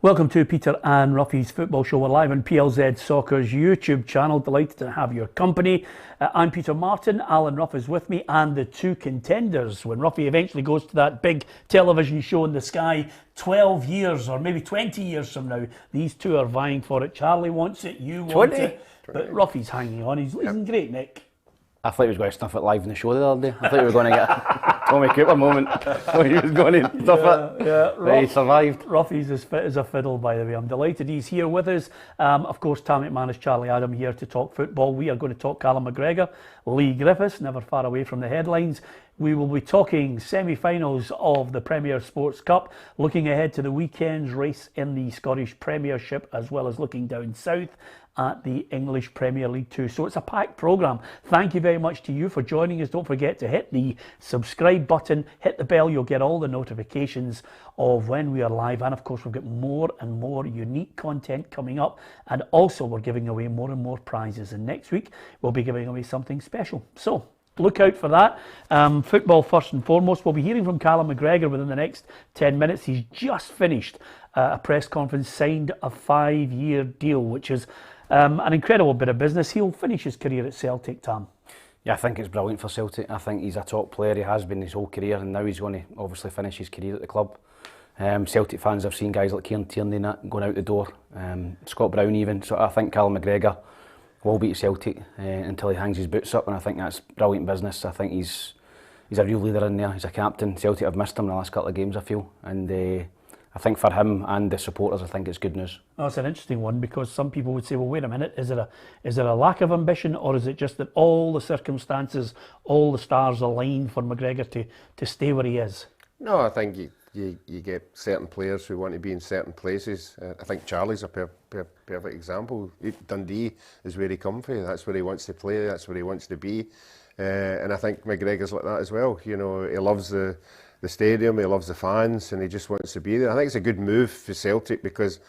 Welcome to Peter and Ruffy's Football Show. We're live on PLZ Soccer's YouTube channel. Delighted to have your company. I'm Peter Martin. Alan Ruff is with me, and the two contenders. When Ruffy eventually goes to that big television show in the sky 12 years or maybe 20 years from now, these two are vying for it. Charlie wants it, you want it, but Ruffy's hanging on. He's in great nick. I thought he was going to snuff it live in the show the other day. I thought we were going to get a Tommy Cooper moment when he was going to stuff it. Yeah, but he survived. Ruffy's as fit as a fiddle, by the way. I'm delighted he's here with us. Of course, Tam McManus, Charlie Adam here to talk football. We are going to talk Carla Mcgregor, Lee Griffiths, never far away from the headlines. We will be talking semi-finals of the Premier Sports Cup, looking ahead to the weekend's race in the Scottish Premiership, as well as looking down south at the English Premier League 2. So it's a packed programme. Thank you very much to you for joining us. Don't forget to hit the subscribe button, hit the bell. You'll get all the notifications of when we are live. And of course, we've got more and more unique content coming up. And also, we're giving away more and more prizes. And next week, we'll be giving away something special. So look out for that. Football first and foremost. We'll be hearing from Carla Mcgregor within the next 10 minutes. He's just finished a press conference, signed a 5-year deal, which is an incredible bit of business. He'll finish his career at Celtic, Tam. Yeah, I think it's brilliant for Celtic. I think he's a top player. He has been his whole career, and now he's going to obviously finish his career at the club. Celtic fans have seen guys like Kieran Tierney and that going out the door. Scott Brown even. So I think Carla McGregor will be at Celtic until he hangs his boots up, and I think that's brilliant business. I think he's a real leader in there. He's a captain. Celtic have missed him in the last couple of games, I feel, and I think for him and the supporters, I think it's good news. Oh, it's an interesting one, because some people would say, well, wait a minute, is it a lack of ambition, or is it just that all the circumstances, all the stars align for McGregor to stay where he is? No, I think you get certain players who want to be in certain places. I think Charlie's a perfect example. Dundee is where he comes from. That's where he wants to play. That's where he wants to be. And I think McGregor's like that as well. You know, he loves the stadium, he loves the fans, and he just wants to be there. I think it's a good move for Celtic, because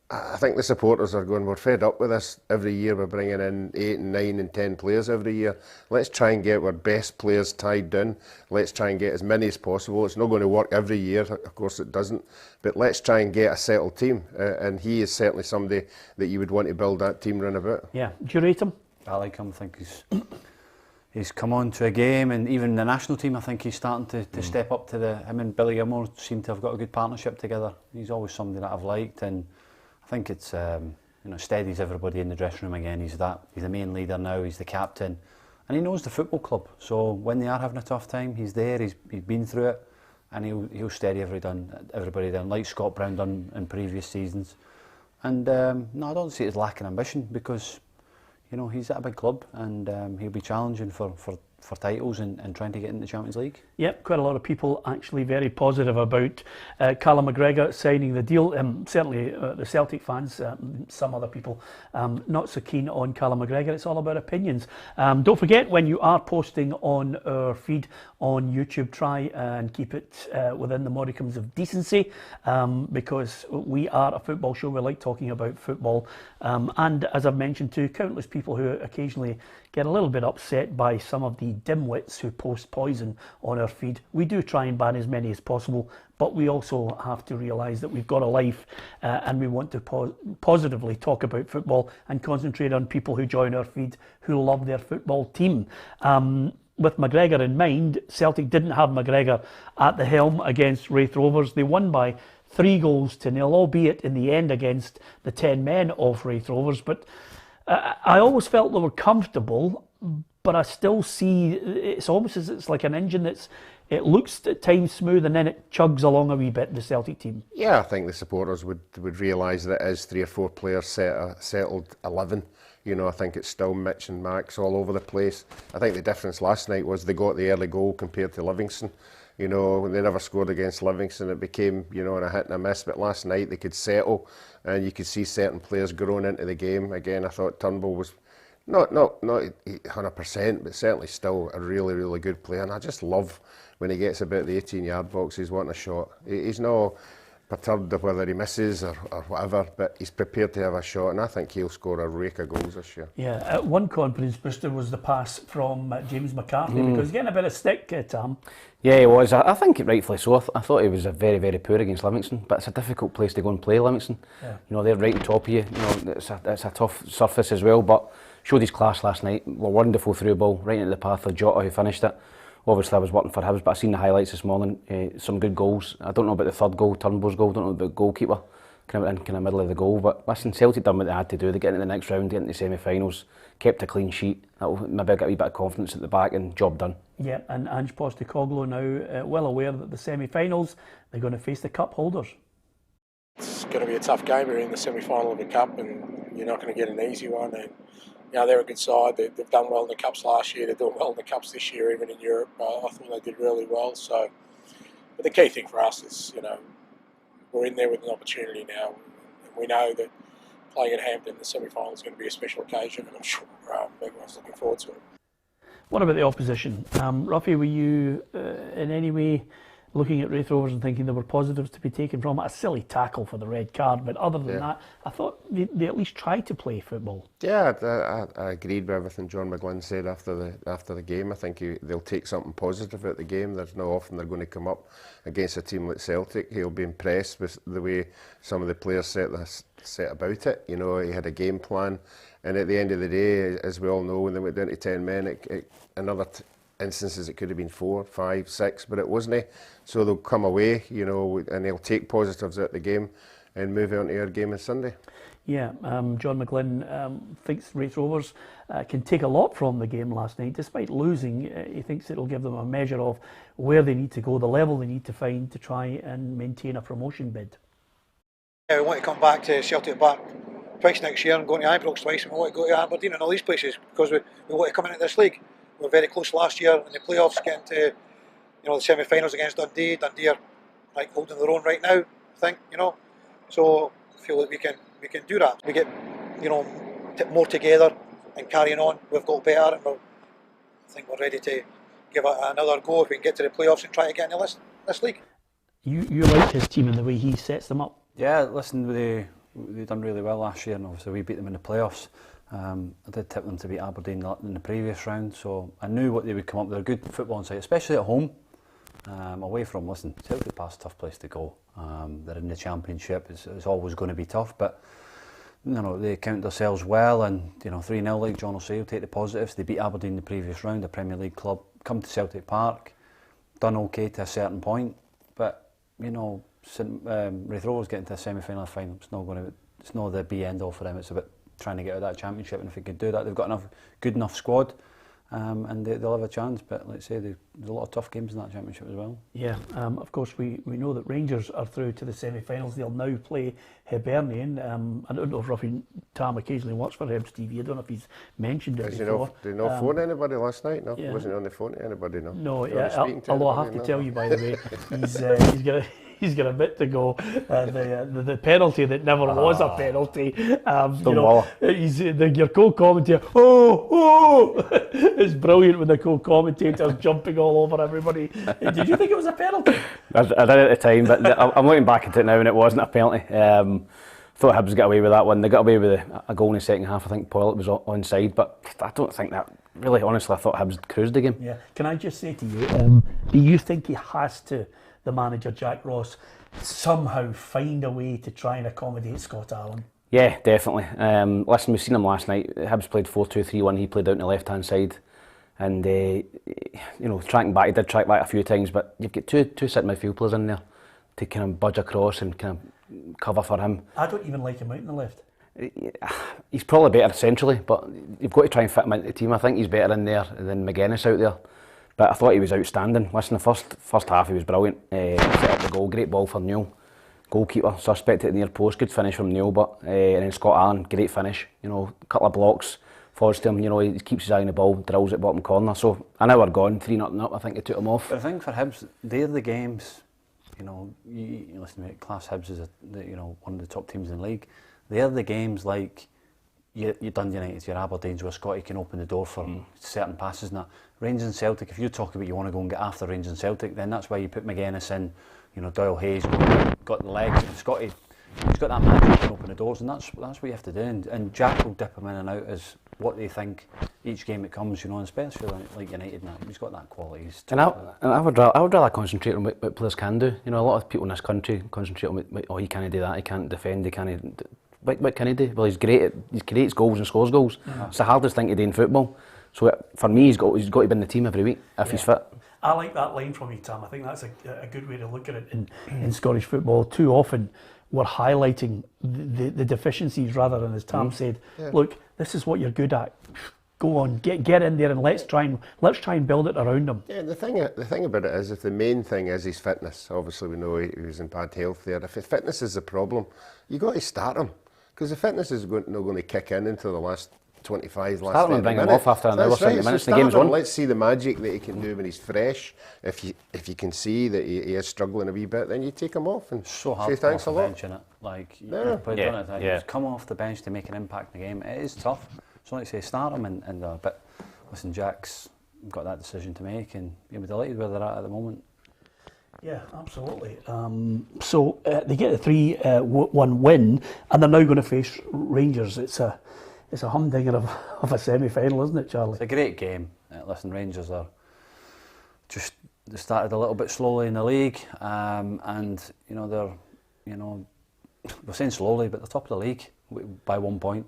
I think the supporters are going, we're fed up with this. Every year we're bringing in 8 and 9 and 10 players every year. Let's try and get our best players tied down. Let's try and get as many as possible. It's not going to work every year, of course it doesn't, but let's try and get a settled team. And he is certainly somebody that you would want to build that team round about. Yeah, do you rate him? I like him. I think he's come on to a game, and even the national team, I think he's starting to step up to him and Billy Gilmore seem to have got a good partnership together. He's always somebody that I've liked, and I think it's steadies everybody in the dressing room again. He's the main leader now, he's the captain, and he knows the football club. So when they are having a tough time, he's there, he's been through it, and he'll steady everybody down, like Scott Brown done in previous seasons. And no, I don't see it as lacking ambition, because you know, he's at a big club, and he'll be challenging for titles and trying to get into the Champions League. Yep, quite a lot of people actually very positive about Carla McGregor signing the deal. Certainly the Celtic fans, some other people not so keen on Carla McGregor. It's all about opinions. Don't forget, when you are posting on our feed on YouTube, try and keep it within the modicums of decency, because we are a football show. We like talking about football, and as I've mentioned to countless people who occasionally get a little bit upset by some of the dimwits who post poison on our feed, we do try and ban as many as possible, but we also have to realise that we've got a life, and we want to positively talk about football and concentrate on people who join our feed who love their football team. With McGregor in mind, Celtic didn't have McGregor at the helm against Wraith Rovers. They won by 3-0, albeit in the end against the 10 men of Wraith Rovers, but I always felt they were comfortable, but I still see it's almost as it's like an engine it looks at times smooth, and then it chugs along a wee bit, the Celtic team. Yeah, I think the supporters would realise that it is 3 or 4 players settled 11. You know, I think it's still Mitch and Max all over the place. I think the difference last night was they got the early goal compared to Livingston. You know, when they never scored against Livingston, it became, you know, a hit and a miss. But last night they could settle, and you could see certain players growing into the game. Again, I thought Turnbull was not 100%, but certainly still a really, really good player. And I just love when he gets about the 18-yard box, he's wanting a shot. He's not perturbed of whether he misses or whatever, but he's prepared to have a shot, and I think he'll score a rake of goals this year. Yeah, at one confidence booster was the pass from James McCartney, because he's getting a bit of stick, Tam. Yeah, he was. I think rightfully so. I thought he was a very, very poor against Livingston, but it's a difficult place to go and play Livingston. Yeah. You know, they're right on top of you. You know, it's a tough surface as well, but showed his class last night. A wonderful through ball right into the path of Jota, who finished it. Obviously I was working for Hibs, but I seen the highlights this morning. Some good goals. I don't know about the third goal, Turnbull's goal. Don't know about the goalkeeper, kind of middle of the goal. But listen, Celtic done what they had to do. They get into the next round, get into the semi-finals, kept a clean sheet. That'll maybe get a wee bit of confidence at the back, and job done. Yeah, and Ange Postecoglou now well aware that the semi-finals they're going to face the cup holders. It's going to be a tough game. We're in the semi-final of the cup, and you're not going to get an easy one. And you know, they're a good side. They've done well in the Cups last year. They're doing well in the Cups this year, even in Europe. I thought they did really well. So, but the key thing for us is, you know, we're in there with an opportunity now. And we know that playing at Hampden in the semi-final is going to be a special occasion, and I'm sure everyone's looking forward to it. What about the opposition? Ruffy, were you in any way looking at Wraith Rovers and thinking there were positives to be taken from it? A silly tackle for the red card, but other than that, I thought they at least tried to play football. Yeah, I agreed with everything John McGlynn said after the game. I think they'll take something positive out the game. There's no often they're going to come up against a team like Celtic. He'll be impressed with the way some of the players set about it. You know, he had a game plan, and at the end of the day, as we all know, when they went down to 10 men, another instances it could have been 4, 5, 6, but it wasn't. So they'll come away, you know, and they'll take positives out the game and move on to our game on Sunday. Yeah, John McGlynn thinks Wraith Rovers can take a lot from the game last night. Despite losing, he thinks it'll give them a measure of where they need to go, the level they need to find to try and maintain a promotion bid. Yeah, we want to come back to Celtic Park twice next year and go to Ibrox twice, and we want to go to Aberdeen and all these places because we want to come into this league. We were very close last year in the playoffs, getting to, you know, the semi-finals against Dundee. Dundee are like holding their own right now, I think, you know. So I feel that we can do that. We get, you know, more together and carrying on. We've got better, and I think we're ready to give it another go if we can get to the playoffs and try to get into this league. You like his team and the way he sets them up? Yeah, listen, they done really well last year, and obviously we beat them in the playoffs. I did tip them to beat Aberdeen in the previous round, so I knew what they would come up with. They're good football side, especially at home. Away from, listen, Celtic Park's a tough place to go. They're in the Championship, it's always going to be tough, but you know, they count themselves well, and you know, 3-0, like John will say, will take the positives. They beat Aberdeen in the previous round, a Premier League club, come to Celtic Park, done okay to a certain point, but you know, Wraith Rovers getting to a semi-final final, it's not the be end all for them. It's about trying to get out of that Championship, and if they could do that, they've got good enough squad, and they'll have a chance. But let's say there's a lot of tough games in that Championship as well. Yeah, of course we know that Rangers are through to the semi-finals. They'll now play Hibernian. I don't know if Ruffy Tam occasionally works for Hibs TV. I don't know if he's mentioned it before. Did he not phone anybody last night? No, yeah. Wasn't on the phone to anybody. No. No, yeah. Although I have to tell you, by the way, he's got a bit to go. The penalty that never was a penalty. You know, your co-commentator. It's brilliant when the co-commentator's jumping all over everybody. Did you think it was a penalty? I did at the time, but I'm looking back at it now, and it wasn't a penalty. Thought Hibs got away with that one. They got away with a goal in the second half. I think Poyet was onside, but I don't think that. Really, honestly, I thought Hibs cruised the game. Yeah. Can I just say to you, do you think he has to, the manager Jack Ross, somehow find a way to try and accommodate Scott Allen? Yeah, definitely. Listen, we've seen him last night. Hibs played 4-2-3-1. He played out on the left-hand side, and you know, tracking back, he did track back a few times. But you've got two centre midfield players in there to kind of budge across and kind of cover for him. I don't even like him out in the left. He's probably better centrally, but you've got to try and fit him into the team. I think he's better in there than McGuinness out there. But I thought he was outstanding. Listen, the first half he was brilliant. Set up the goal, great ball for Newell. Goalkeeper, suspect at the near post, good finish from Newell, but and then Scott Allen, great finish. You know, a couple of blocks, forwards to him. You know, he keeps his eye on the ball, drills it bottom corner. So an hour gone, 3-0 up. I think they took him off. But I think for Hibs, they're the games. You know, you listen to me. Class Hibs is one of the top teams in the league. They're the games like your Dundee United, your Aberdeens, where Scotty can open the door for certain passes and that. Rangers and Celtic, if you talk about you want to go and get after Rangers and Celtic, then that's why you put McGuinness in Doyle Hayes got the legs, and Scotty, he's got that magic to open the doors, and that's what you have to do. And Jack will dip him in and out as what they think each game it comes, and especially like United now. He's got that quality. I would rather concentrate on what players can do. A lot of people in this country concentrate on he can't do that, he can't defend, he can't. What can he do? Well, he's great. He creates goals and scores goals. It's the hardest thing to do in football. So for me, he's got to be in the team every week if he's fit. I like that line from you, Tam. I think that's a good way to look at it in Scottish football. Too often we're highlighting the deficiencies rather than, as Tam said, look, this is what you're good at. Go on, get in there and let's try and build it around him. Yeah, the thing about it is, if the main thing is his fitness, obviously we know he was in bad health there. If his fitness is the problem, you got to start him, because the fitness is not going to kick in until the last 25, last 30 minutes. Start him and bring him off after an hour, 70 minutes. The game's on. Let's see the magic that he can do when he's fresh. If you can see that he is struggling a wee bit, then you take him off and so hard say thanks a lot. Bench, innit? Like just come off the bench to make an impact in the game. It is tough. So like I say, start him but listen, Jack's got that decision to make, and you'll be delighted where they're at the moment. Yeah, absolutely. So they get a 3-1 win, and they're now going to face Rangers. It's a humdinger of a semi-final, isn't it, Charlie? It's a great game. Listen, Rangers are they started a little bit slowly in the league, and they're we're saying slowly, but they're top of the league by 1 point.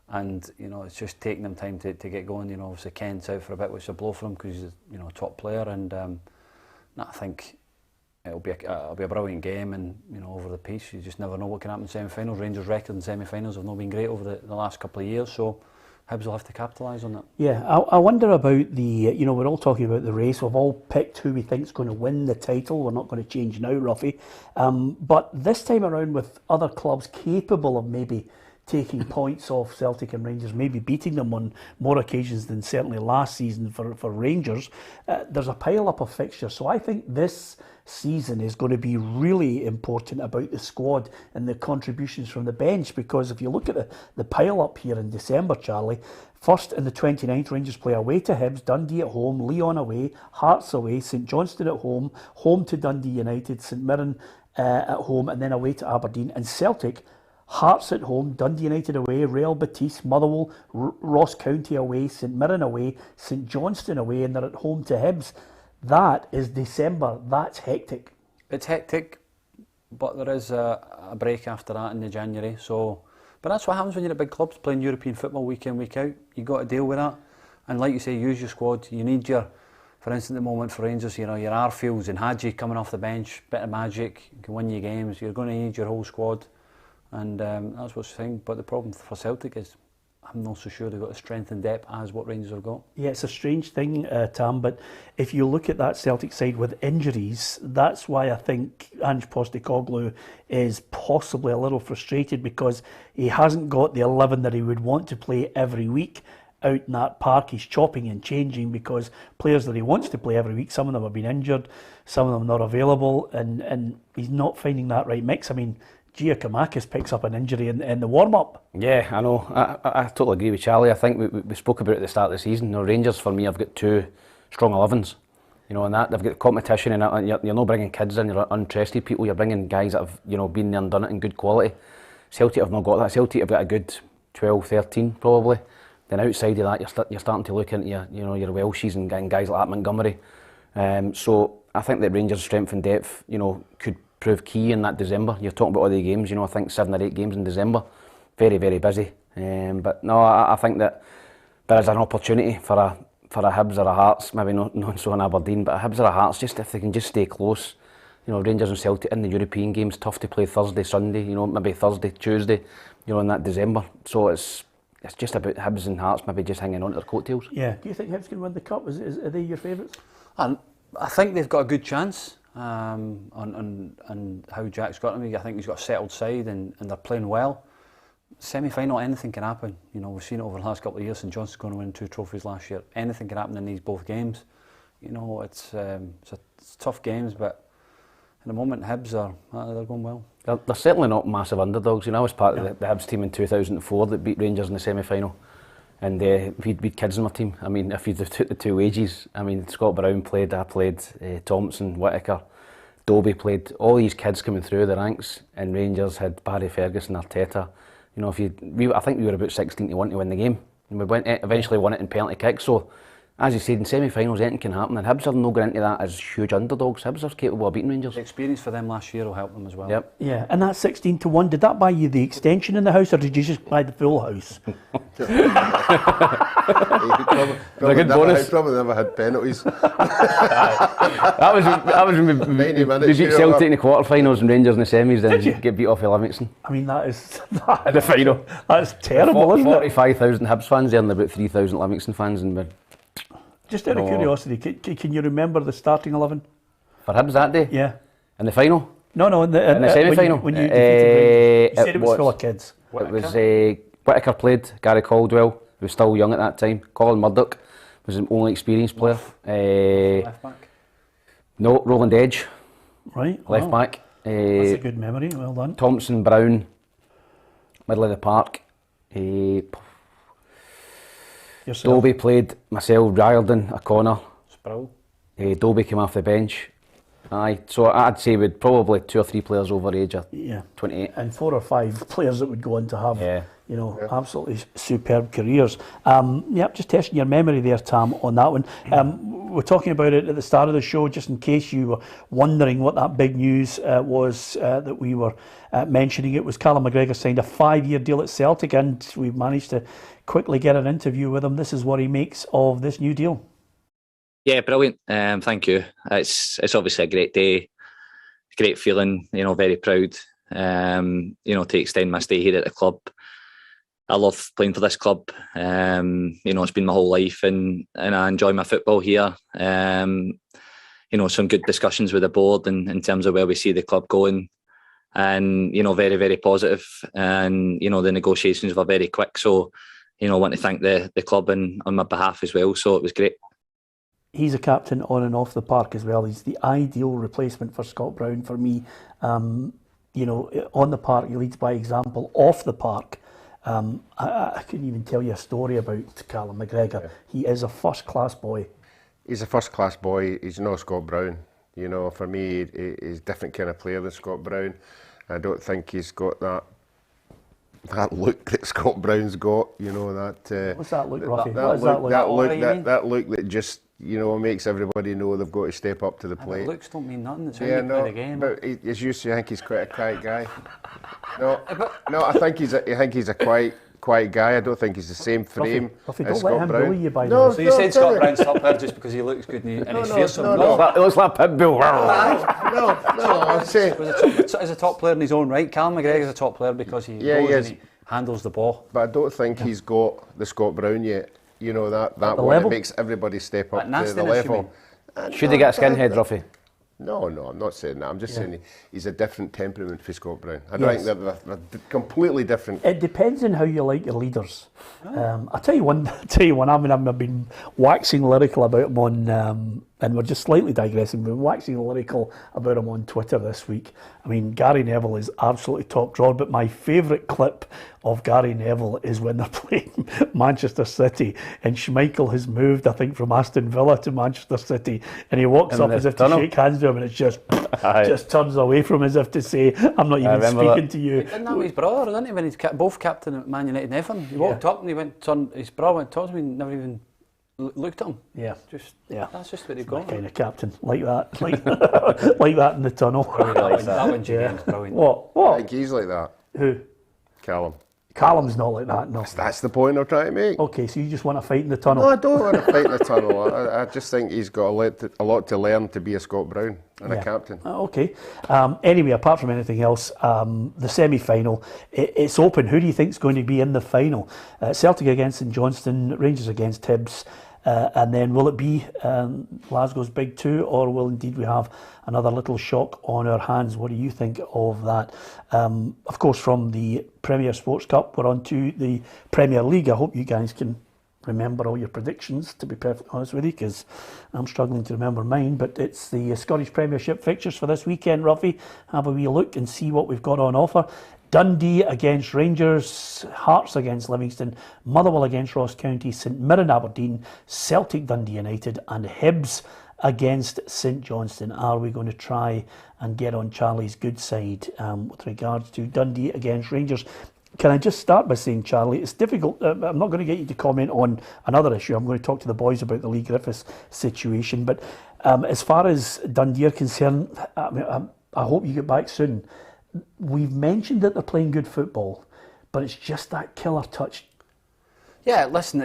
And it's just taking them time to get going. Obviously Kent's out for a bit, which is a blow for him because he's a top player, and I think it'll be a brilliant game, and over the piece you just never know what can happen in semi-finals. Rangers' record in semi-finals have not been great over the last couple of years, so Hibs will have to capitalise on that. Yeah, I wonder about the, we're all talking about the race. We've all picked who we think is going to win the title. We're not going to change now, Ruffy. But this time around, with other clubs capable of maybe taking points off Celtic and Rangers, maybe beating them on more occasions than certainly last season for Rangers, there's a pile-up of fixtures. So I think this season is going to be really important about the squad and the contributions from the bench, because if you look at the pile-up here in December, Charlie, first in the 29th, Rangers play away to Hibs, Dundee at home, Leon away, Hearts away, St Johnstone at home, home to Dundee United, St Mirren at home, and then away to Aberdeen. And Celtic, Hearts at home, Dundee United away, Real Betis, Motherwell, Ross County away, St Mirren away, St Johnstone away, and they're at home to Hibs. That is December. That's hectic. It's hectic, but there is a break after that in the January. So, but that's what happens when you're at big clubs playing European football week in, week out. You've got to deal with that. And like you say, use your squad. You need for instance, at the moment for Rangers, your Arfields and Hadji coming off the bench, bit of magic, can win you games. You're going to need your whole squad. And that's what's the thing. But the problem for Celtic is I'm not so sure they've got the strength and depth as what Rangers have got. Yeah, it's a strange thing, Tam, but if you look at that Celtic side with injuries, that's why I think Ange Postecoglou is possibly a little frustrated, because he hasn't got the 11 that he would want to play every week out in that park. He's chopping and changing because players that he wants to play every week, some of them have been injured, some of them not available, and he's not finding that right mix. I mean, Giacomakis picks up an injury in the warm-up. Yeah, I know. I totally agree with Charlie. I think we spoke about it at the start of the season. Rangers, for me, have got two strong 11s. And that they've got competition, and you're not bringing kids in, you're untested people. You're bringing guys that have been there and done it in good quality. Celtic have not got that. Celtic have got a good 12, 13 probably. Then outside of that, you're starting to look into your Welshies and guys like that, Montgomery. So I think that Rangers' strength and depth, could prove key in that December. You're talking about all the games, I think 7 or 8 games in December. Very, very busy. But no, I think that there is an opportunity for a Hibs or a Hearts, maybe not so in Aberdeen, but a Hibs or a Hearts, just if they can just stay close. Rangers and Celtic in the European games, tough to play Thursday, Sunday, maybe Thursday, Tuesday, in that December. So it's just about Hibs and Hearts maybe just hanging on to their coattails. Yeah. Do you think Hibs can win the Cup? Are they your favourites? I think they've got a good chance. On how Jack's got them. I think he's got a settled side and they're playing well. Semi-final, anything can happen. We've seen it over the last couple of years. St John's going to win 2 trophies last year. Anything can happen in these both games. It's tough games, but in the moment Hibs they're going well. They're certainly not massive underdogs. I was part of the Hibs team in 2004 that beat Rangers in the semi-final. And we'd kids in my team. I mean, if you took the two wages, I mean, Scott Brown played, I played, Thompson, Whittaker, Dobie played, all these kids coming through the ranks, and Rangers had Barry Ferguson, Arteta. You know, I think we were about 16-1 to win the game, and we eventually won it in penalty kicks. So, as you said, in semi-finals anything can happen, and Hibs are not going into that as huge underdogs. Hibs are capable of beating Rangers. The experience for them last year will help them as well. Yep. Yeah, and that 16-1, did that buy you the extension in the house, or did you just buy the full house? Probably never had penalties. That was when we beat Celtic in the quarterfinals and Rangers in the semis, then get beat off of Livingston. I mean, that is The final. That's terrible, isn't it? 45,000 Hibs fans there and about 3,000 Livingston fans, and we're Just out of curiosity, can you remember the starting 11? for Hibs that day. Yeah. In the final. No, in the semi-final? when you defeated Rangers. You said it was was- full of kids. It was Whittaker played, Gary Caldwell, who was still young at that time. Colin Murdoch was the only experienced player. Left back. No, Roland Edge, Right. left wow. back. That's a good memory. Well done. Thompson, Brown, middle of the park. Yourself. Dobie played, myself, Riordan, O'Connor. Sproul. Dobie came off the bench. Aye, so I'd say we'd probably 2 or 3 players over age of Yeah. 28. And 4 or 5 players that would go on to have, Yeah. absolutely superb careers. Just testing your memory there, Tam, on that one. We're talking about it at the start of the show, just in case you were wondering what that big news was that we were mentioning. It was Carla Mcgregor signed a 5-year deal at Celtic, and we've managed to quickly get an interview with him. This is what he makes of this new deal. Yeah, brilliant. Thank you. It's obviously a great day, great feeling. Very proud. To extend my stay here at the club. I love playing for this club. It's been my whole life, and I enjoy my football here. Some good discussions with the board in terms of where we see the club going, and very, very positive. And the negotiations were very quick. So, I want to thank the club on my behalf as well. So it was great. He's a captain on and off the park as well. He's the ideal replacement for Scott Brown for me. On the park, he leads by example. Off the park, I couldn't even tell you a story about Carla Mcgregor. Yeah. He is a first-class boy. He's a first-class boy. He's not Scott Brown. For me, he's a different kind of player than Scott Brown. I don't think he's got that look that Scott Brown's got. What's that look, Ruffy? That look that just makes everybody know they've got to step up to the plate. Looks don't mean nothing. It's how you play the game. But as you say, I think he's quite a quiet guy. No, I think he's a quiet guy. I don't think he's the same frame Ruffy, as don't let Scott him Brown. bully you, by the No, way. So you said Scott Brown's top player just because he looks good and he's fearsome? It looks like Pitbull. No, I'm saying. As a top player in his own right, Carla McGregor's a top player because he goes and he handles the ball. But I don't think he's got the Scott Brown yet. That one level? that makes everybody step up to the nastiness, level. Should he get a skinhead, Ruffy? No, I'm not saying that. I'm just saying he's a different temperament for Scott Brown. I don't think they're completely different. It depends on how you like your leaders. I'll tell you one. I've been waxing lyrical about him on, and we're just slightly digressing. We're waxing lyrical about him on Twitter this week. I mean, Gary Neville is absolutely top drawer, but my favourite clip of Gary Neville is when they're playing Manchester City, and Schmeichel has moved, I think, from Aston Villa to Manchester City, and he walks up as if to shake hands with him, and it's just turns away from him as if to say, "I'm not even speaking to you." He didn't have his brother, didn't he? When he's both captain at Man United and Everton, he walked up and his brother went to him and never even looked at him. Yeah, That's just where he's my gone. kind of captain, like that, like that in the tunnel. That wins you games, brilliant. What? I think he's like that. Who? Callum. Callum's not like that, no. That's the point I'm trying to make. Okay, so you just want to fight in the tunnel? No, I don't want to fight in the tunnel. I just think he's got a lot to learn to be a Scott Brown and a captain. Okay. Anyway, apart from anything else, the semi-final, it's open. Who do you think is going to be in the final? Celtic against St Johnstone, Rangers against Hibs. And then will it be Glasgow's big two, or will indeed we have another little shock on our hands? What do you think of that? Of course, from the Premier Sports Cup, we're on to the Premier League. I hope you guys can remember all your predictions, to be perfectly honest with you, because I'm struggling to remember mine. But it's the Scottish Premiership fixtures for this weekend, Ruffy. Have a wee look and see what we've got on offer. Dundee against Rangers, Hearts against Livingston, Motherwell against Ross County, St Mirren Aberdeen, Celtic Dundee United, and Hibs against St Johnstone, are we going to try and get on Charlie's good side with regards to Dundee against Rangers? Can I just start by saying, Charlie, it's difficult. I'm not going to get you to comment on another issue. I'm going to talk to the boys about the Lee Griffiths situation. But as far as Dundee are concerned, I hope you get back soon. We've mentioned that they're playing good football, but it's just that killer touch. Yeah, listen,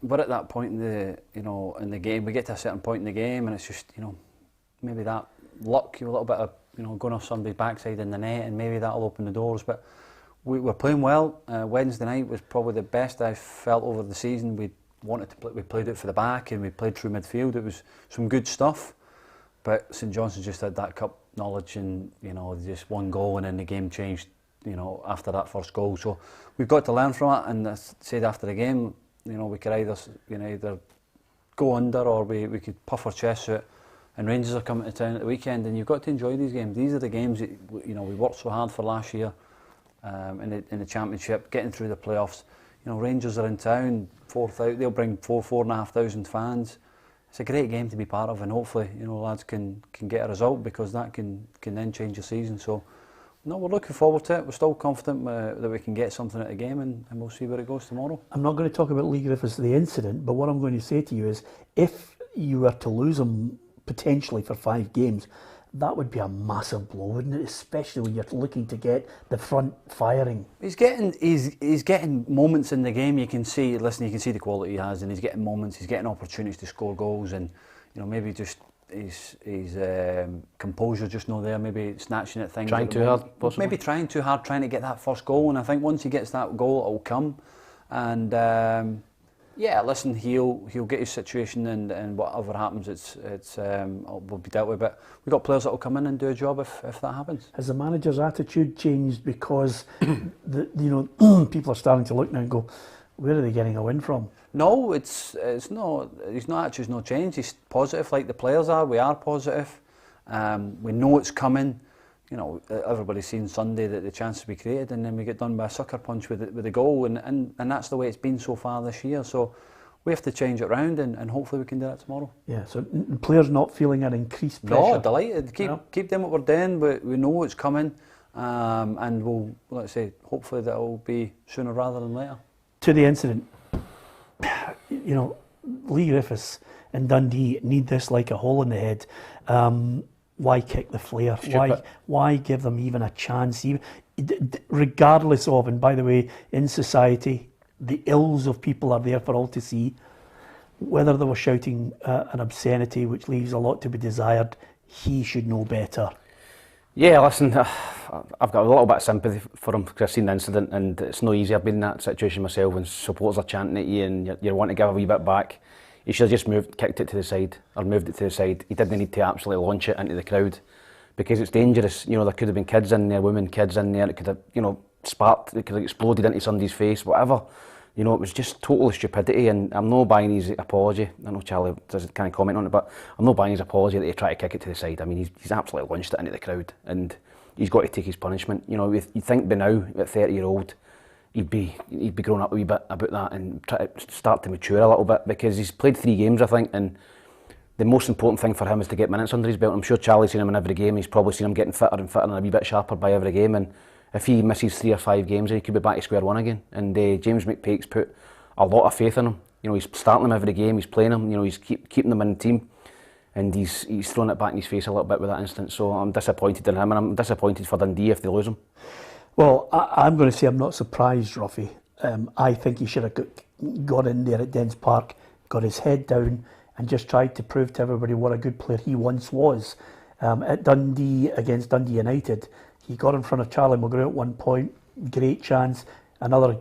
we're at that point in the game. We get to a certain point in the game, and it's just maybe that luck, a little bit of going off somebody's backside in the net, and maybe that'll open the doors. But we were playing well. Wednesday night was probably the best I've felt over the season. We wanted to play. We played it for the back, and we played through midfield. It was some good stuff. But St Johnstone just had that cup knowledge, and just one goal, and then the game changed. After that first goal, so we've got to learn from it. And I said after the game, we could either go under, or we could puff our chests out. And Rangers are coming to town at the weekend, and you've got to enjoy these games. These are the games that we worked so hard for last year. In the championship, getting through the playoffs. Rangers are in town, 4,000. They'll bring 4,500 fans. It's a great game to be part of, and hopefully, lads can get a result, because that can then change the season. So, no, we're looking forward to it. We're still confident that we can get something at the game, and we'll see where it goes tomorrow. I'm not going to talk about Lee Griffiths, the incident, but what I'm going to say to you is, if you were to lose him potentially for 5 games, that would be a massive blow, wouldn't it? Especially when you're looking to get the front firing. He's getting moments in the game. You can see the quality he has, and he's getting moments. He's getting opportunities to score goals, and maybe just his composure just not there. Maybe snatching at things. Trying too hard, possibly. Maybe trying too hard, trying to get that first goal. And I think once he gets that goal, it'll come. And listen, he'll get his situation, and whatever happens, will be dealt with. But we've got players that will come in and do a job if that happens. Has the manager's attitude changed because people are starting to look now and go, where are they getting a win from? No, it's not. His attitude's not changed. He's positive, like the players are. We are positive. We know it's coming. Everybody's seen Sunday that the chance to be created, and then we get done by a sucker punch with the goal, and that's the way it's been so far this year. So we have to change it round, and hopefully we can do that tomorrow. Yeah. So players not feeling an increased pressure. No, delighted. Keep doing what we're doing. We know it's coming, and we'll, let's say, hopefully that will be sooner rather than later. To the incident, Lee Griffiths and Dundee need this like a hole in the head. Why kick the flare? Why give them even a chance? Regardless of, and by the way, in society, the ills of people are there for all to see. Whether they were shouting an obscenity, which leaves a lot to be desired, he should know better. Yeah, listen, I've got a little bit of sympathy for him, because I've seen the incident, and it's no easy. I've been in that situation myself when supporters are chanting at you and you want to give a wee bit back. He should have just kicked it to the side, or moved it to the side. He didn't need to absolutely launch it into the crowd, because it's dangerous. There could have been kids in there, women, kids in there. It could have, sparked, it could have exploded into somebody's face, whatever. It was just total stupidity, and I'm not buying his apology. I know Charlie doesn't kind of comment on it, but I'm not buying his apology that he tried to kick it to the side. I mean, he's absolutely launched it into the crowd, and he's got to take his punishment. You think by now, at 30-year-old, he'd be growing up a wee bit about that and try to start to mature a little bit, because he's played 3 games, I think, and the most important thing for him is to get minutes under his belt. I'm sure Charlie's seen him in every game. He's probably seen him getting fitter and fitter and a wee bit sharper by every game, and if he misses 3 or 5 games, he could be back to square one again. And James McPake's put a lot of faith in him. He's starting him every game, he's playing him, he's keeping him in the team, and he's thrown it back in his face a little bit with that incident. So I'm disappointed in him, and I'm disappointed for Dundee if they lose him. Well, I'm going to say I'm not surprised, Ruffy. I think he should have got in there at Dens Park, got his head down, and just tried to prove to everybody what a good player he once was. At Dundee, against Dundee United, he got in front of Carla Mcgregor at one point, great chance.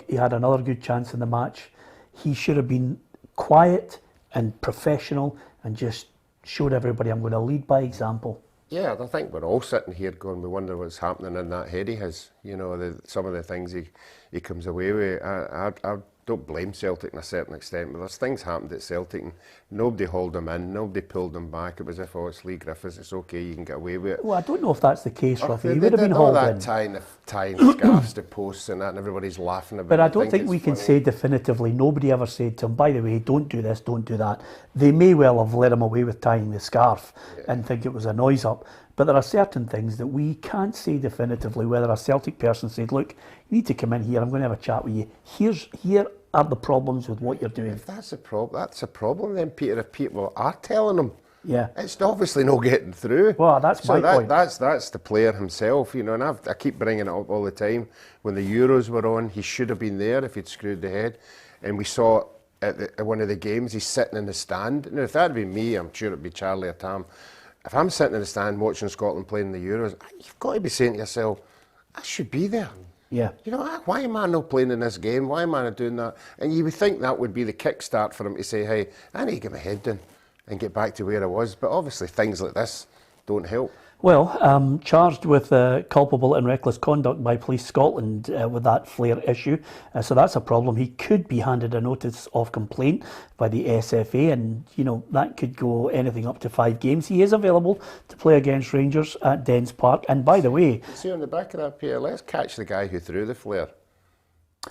He had another good chance in the match. He should have been quiet and professional and just showed everybody, I'm going to lead by example. Yeah, I think we're all sitting here going, we wonder what's happening in that head he has. Some of the things he comes away with. I don't blame Celtic in a certain extent, but there's things happened at Celtic and nobody hauled them in, nobody pulled them back. It was as if, oh, it's Lee Griffiths, it's okay, you can get away with it. Well, I don't know if that's the case, Ruffy. They He would have did been all hauled in. that tying scarves to posts and that, and everybody's laughing about it. But I don't think it's we can funny. say definitively, nobody ever said to him, by the way, don't do this, don't do that. They may well have let him away with tying the scarf and think it was a noise up. But there are certain things that we can't say definitively whether a Celtic person said, look, you need to come in here, I'm going to have a chat with you. Here are the problems with what you're doing. If that's a problem then, Peter, if people are telling him. Yeah. It's obviously not getting through. Well, that's my point. That's the player himself, you know, and I keep bringing it up all the time. When the Euros were on, he should have been there if he'd screwed the head. And we saw at one of the games, he's sitting in the stand. Now, if that had been me, I'm sure it'd be Charlie or Tam. If I'm sitting in the stand watching Scotland playing the Euros, you've got to be saying to yourself, I should be there. Yeah. You know, why am I not playing in this game? Why am I not doing that? And you would think that would be the kickstart for him to say, hey, I need to get my head down and get back to where I was. But obviously things like this don't help. Well, charged with culpable and reckless conduct by Police Scotland with that flare issue. So that's a problem. He could be handed a notice of complaint by the SFA, and, you know, that could go anything up to 5 games. He is available to play against Rangers at Dens Park. And by the way... See on the back of that pair, let's catch the guy who threw the flare.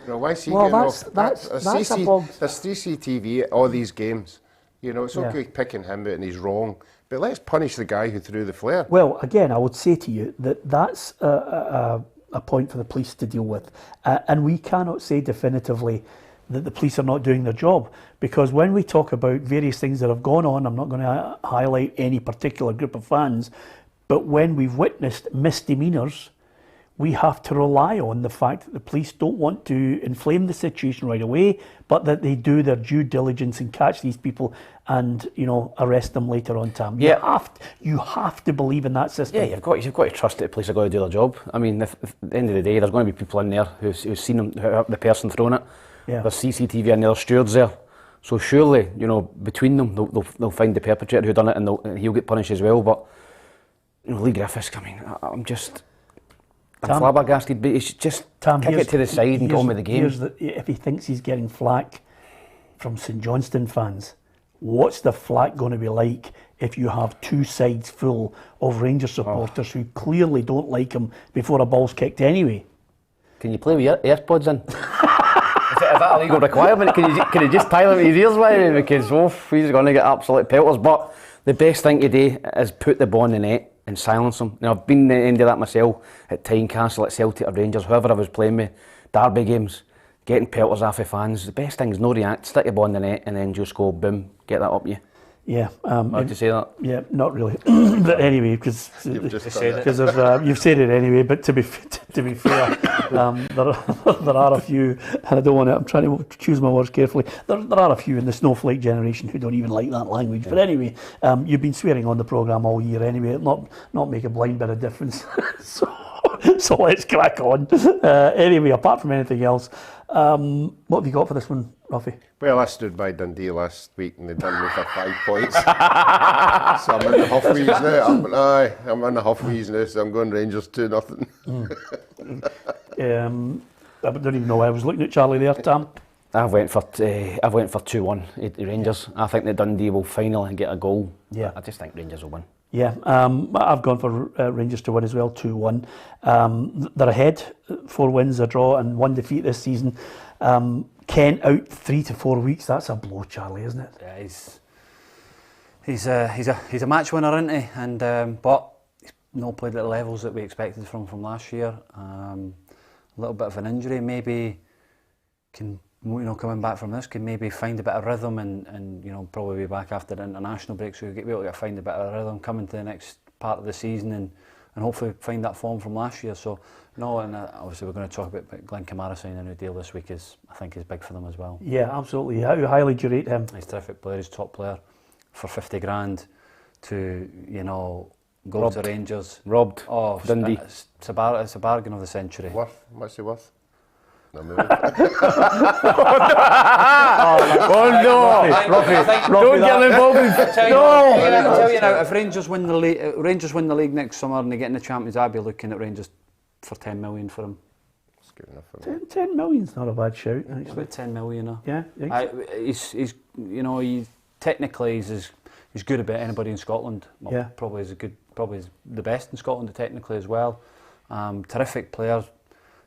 You know, why is he Well, getting that's off? a bug. There's CCTV at all these games. You know, it's okay picking him out and he's wrong. But let's punish the guy who threw the flare. Well, again, I would say to you that that's a point for the police to deal with. And we cannot say definitively that the police are not doing their job. Because when we talk about various things that have gone on, I'm not going to highlight any particular group of fans, but when we've witnessed misdemeanours, we have to rely on the fact that the police don't want to inflame the situation right away, but that they do their due diligence and catch these people and, you know, arrest them later on, Tam. Yeah. You have to believe in that system. Yeah, you've got to trust that the police are going to do their job. I mean, if at the end of the day, there's going to be people in there who've seen them, the person throwing it. Yeah. There's CCTV and there's stewards there. So surely, you know, between them, they'll find the perpetrator who done it, and he'll get punished as well. But, you know, Lee Griffiths, I mean, I'm flabbergasted, but he should just kick it to the side and go on with the game. If he thinks he's getting flack from St Johnstone fans, what's the flack going to be like if you have 2 sides full of Rangers supporters who clearly don't like him before a ball's kicked anyway? Can you play with your AirPods in? Is that a legal requirement? Can you just tie them to his ears, man? Because he's going to get absolute pelters. But the best thing to do is put the ball in the net and silence them. Now, I've been at the end of that myself at Tynecastle, at Celtic or Rangers, whoever I was playing with, derby games, getting pelters off of fans. The best thing is no react, stick the ball in the net and then just go boom, get that up you. Yeah. How'd you say that? Yeah, not really. But anyway, because you've said it anyway. But to be fair, there are a few, and I don't want to. I'm trying to choose my words carefully. There are a few in the snowflake generation who don't even like that language. Yeah. But anyway, you've been swearing on the programme all year anyway. Not make a blind bit of difference. So let's crack on. Anyway, apart from anything else, what have you got for this one, Ruffy? Well, I stood by Dundee last week and they done me for 5 points. So I'm in the Huffwees now. I'm in the Huffwees now, so I'm going Rangers 2-0. I don't even know why I was looking at Charlie there, Tam. I went for 2-1 at Rangers. I think that Dundee will finally get a goal. Yeah. I just think Rangers will win. Yeah, I've gone for Rangers to win as well, 2-1. They're ahead, 4 wins, a draw and 1 defeat this season. Kent out 3 to 4 weeks. That's a blow, Charlie, isn't it? Yeah, he's a match winner, isn't he? And but he's not played at the levels that we expected from last year. A little bit of an injury, maybe can, you know, coming back from this can maybe find a bit of rhythm and you know, probably be back after the international break, so he'll be able to find a bit of rhythm coming to the next part of the season and hopefully find that form from last year. So no, and obviously we're going to talk about Glenn Kamara signing a new deal this week. I think is big for them as well. Yeah, absolutely. How highly do you rate him? He's a terrific player. He's a top player. For 50 grand to, you know, go to Rangers. Robbed. Oh, Dundee. It's a bargain of the century. Worth? What's he worth? No, maybe. Oh no! Ruffy, don't get involved in... No! I'll tell you now, if Rangers win the league next summer and they get in the Champions, I'd be looking at Rangers for 10 million for him. That's good enough for me. 10 million's not a bad shout, About actually. 10 million. Yeah, He's you know, technically he's good about anybody in Scotland. Well, Yeah. probably is the best in Scotland technically as well. Terrific player,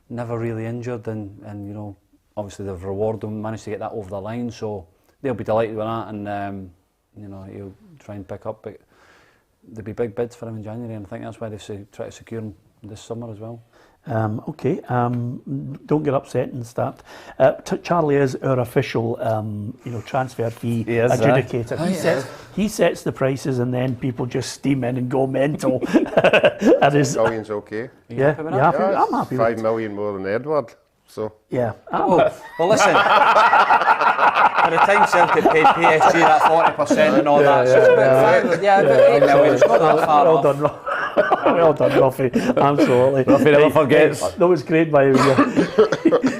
never really injured, and you know, obviously they've rewarded him, managed to get that over the line, so they'll be delighted with that, and you know, he'll try and pick up. But there'll be big bids for him in January, and I think that's why they try to secure him this summer as well. Okay, don't get upset and start. Charlie is our official, transfer fee adjudicator. He sets the prices, and then people just steam in and go mental. Million's okay. Yeah, I'm happy. 5 million more than Edward. So yeah. Well, listen. By the time Celtic paid PSG that 40% and all that, so it's about 8 million. It's not that far Well off. done, well done, Ruffy. Absolutely. Ruffy never forgets. That was great by you.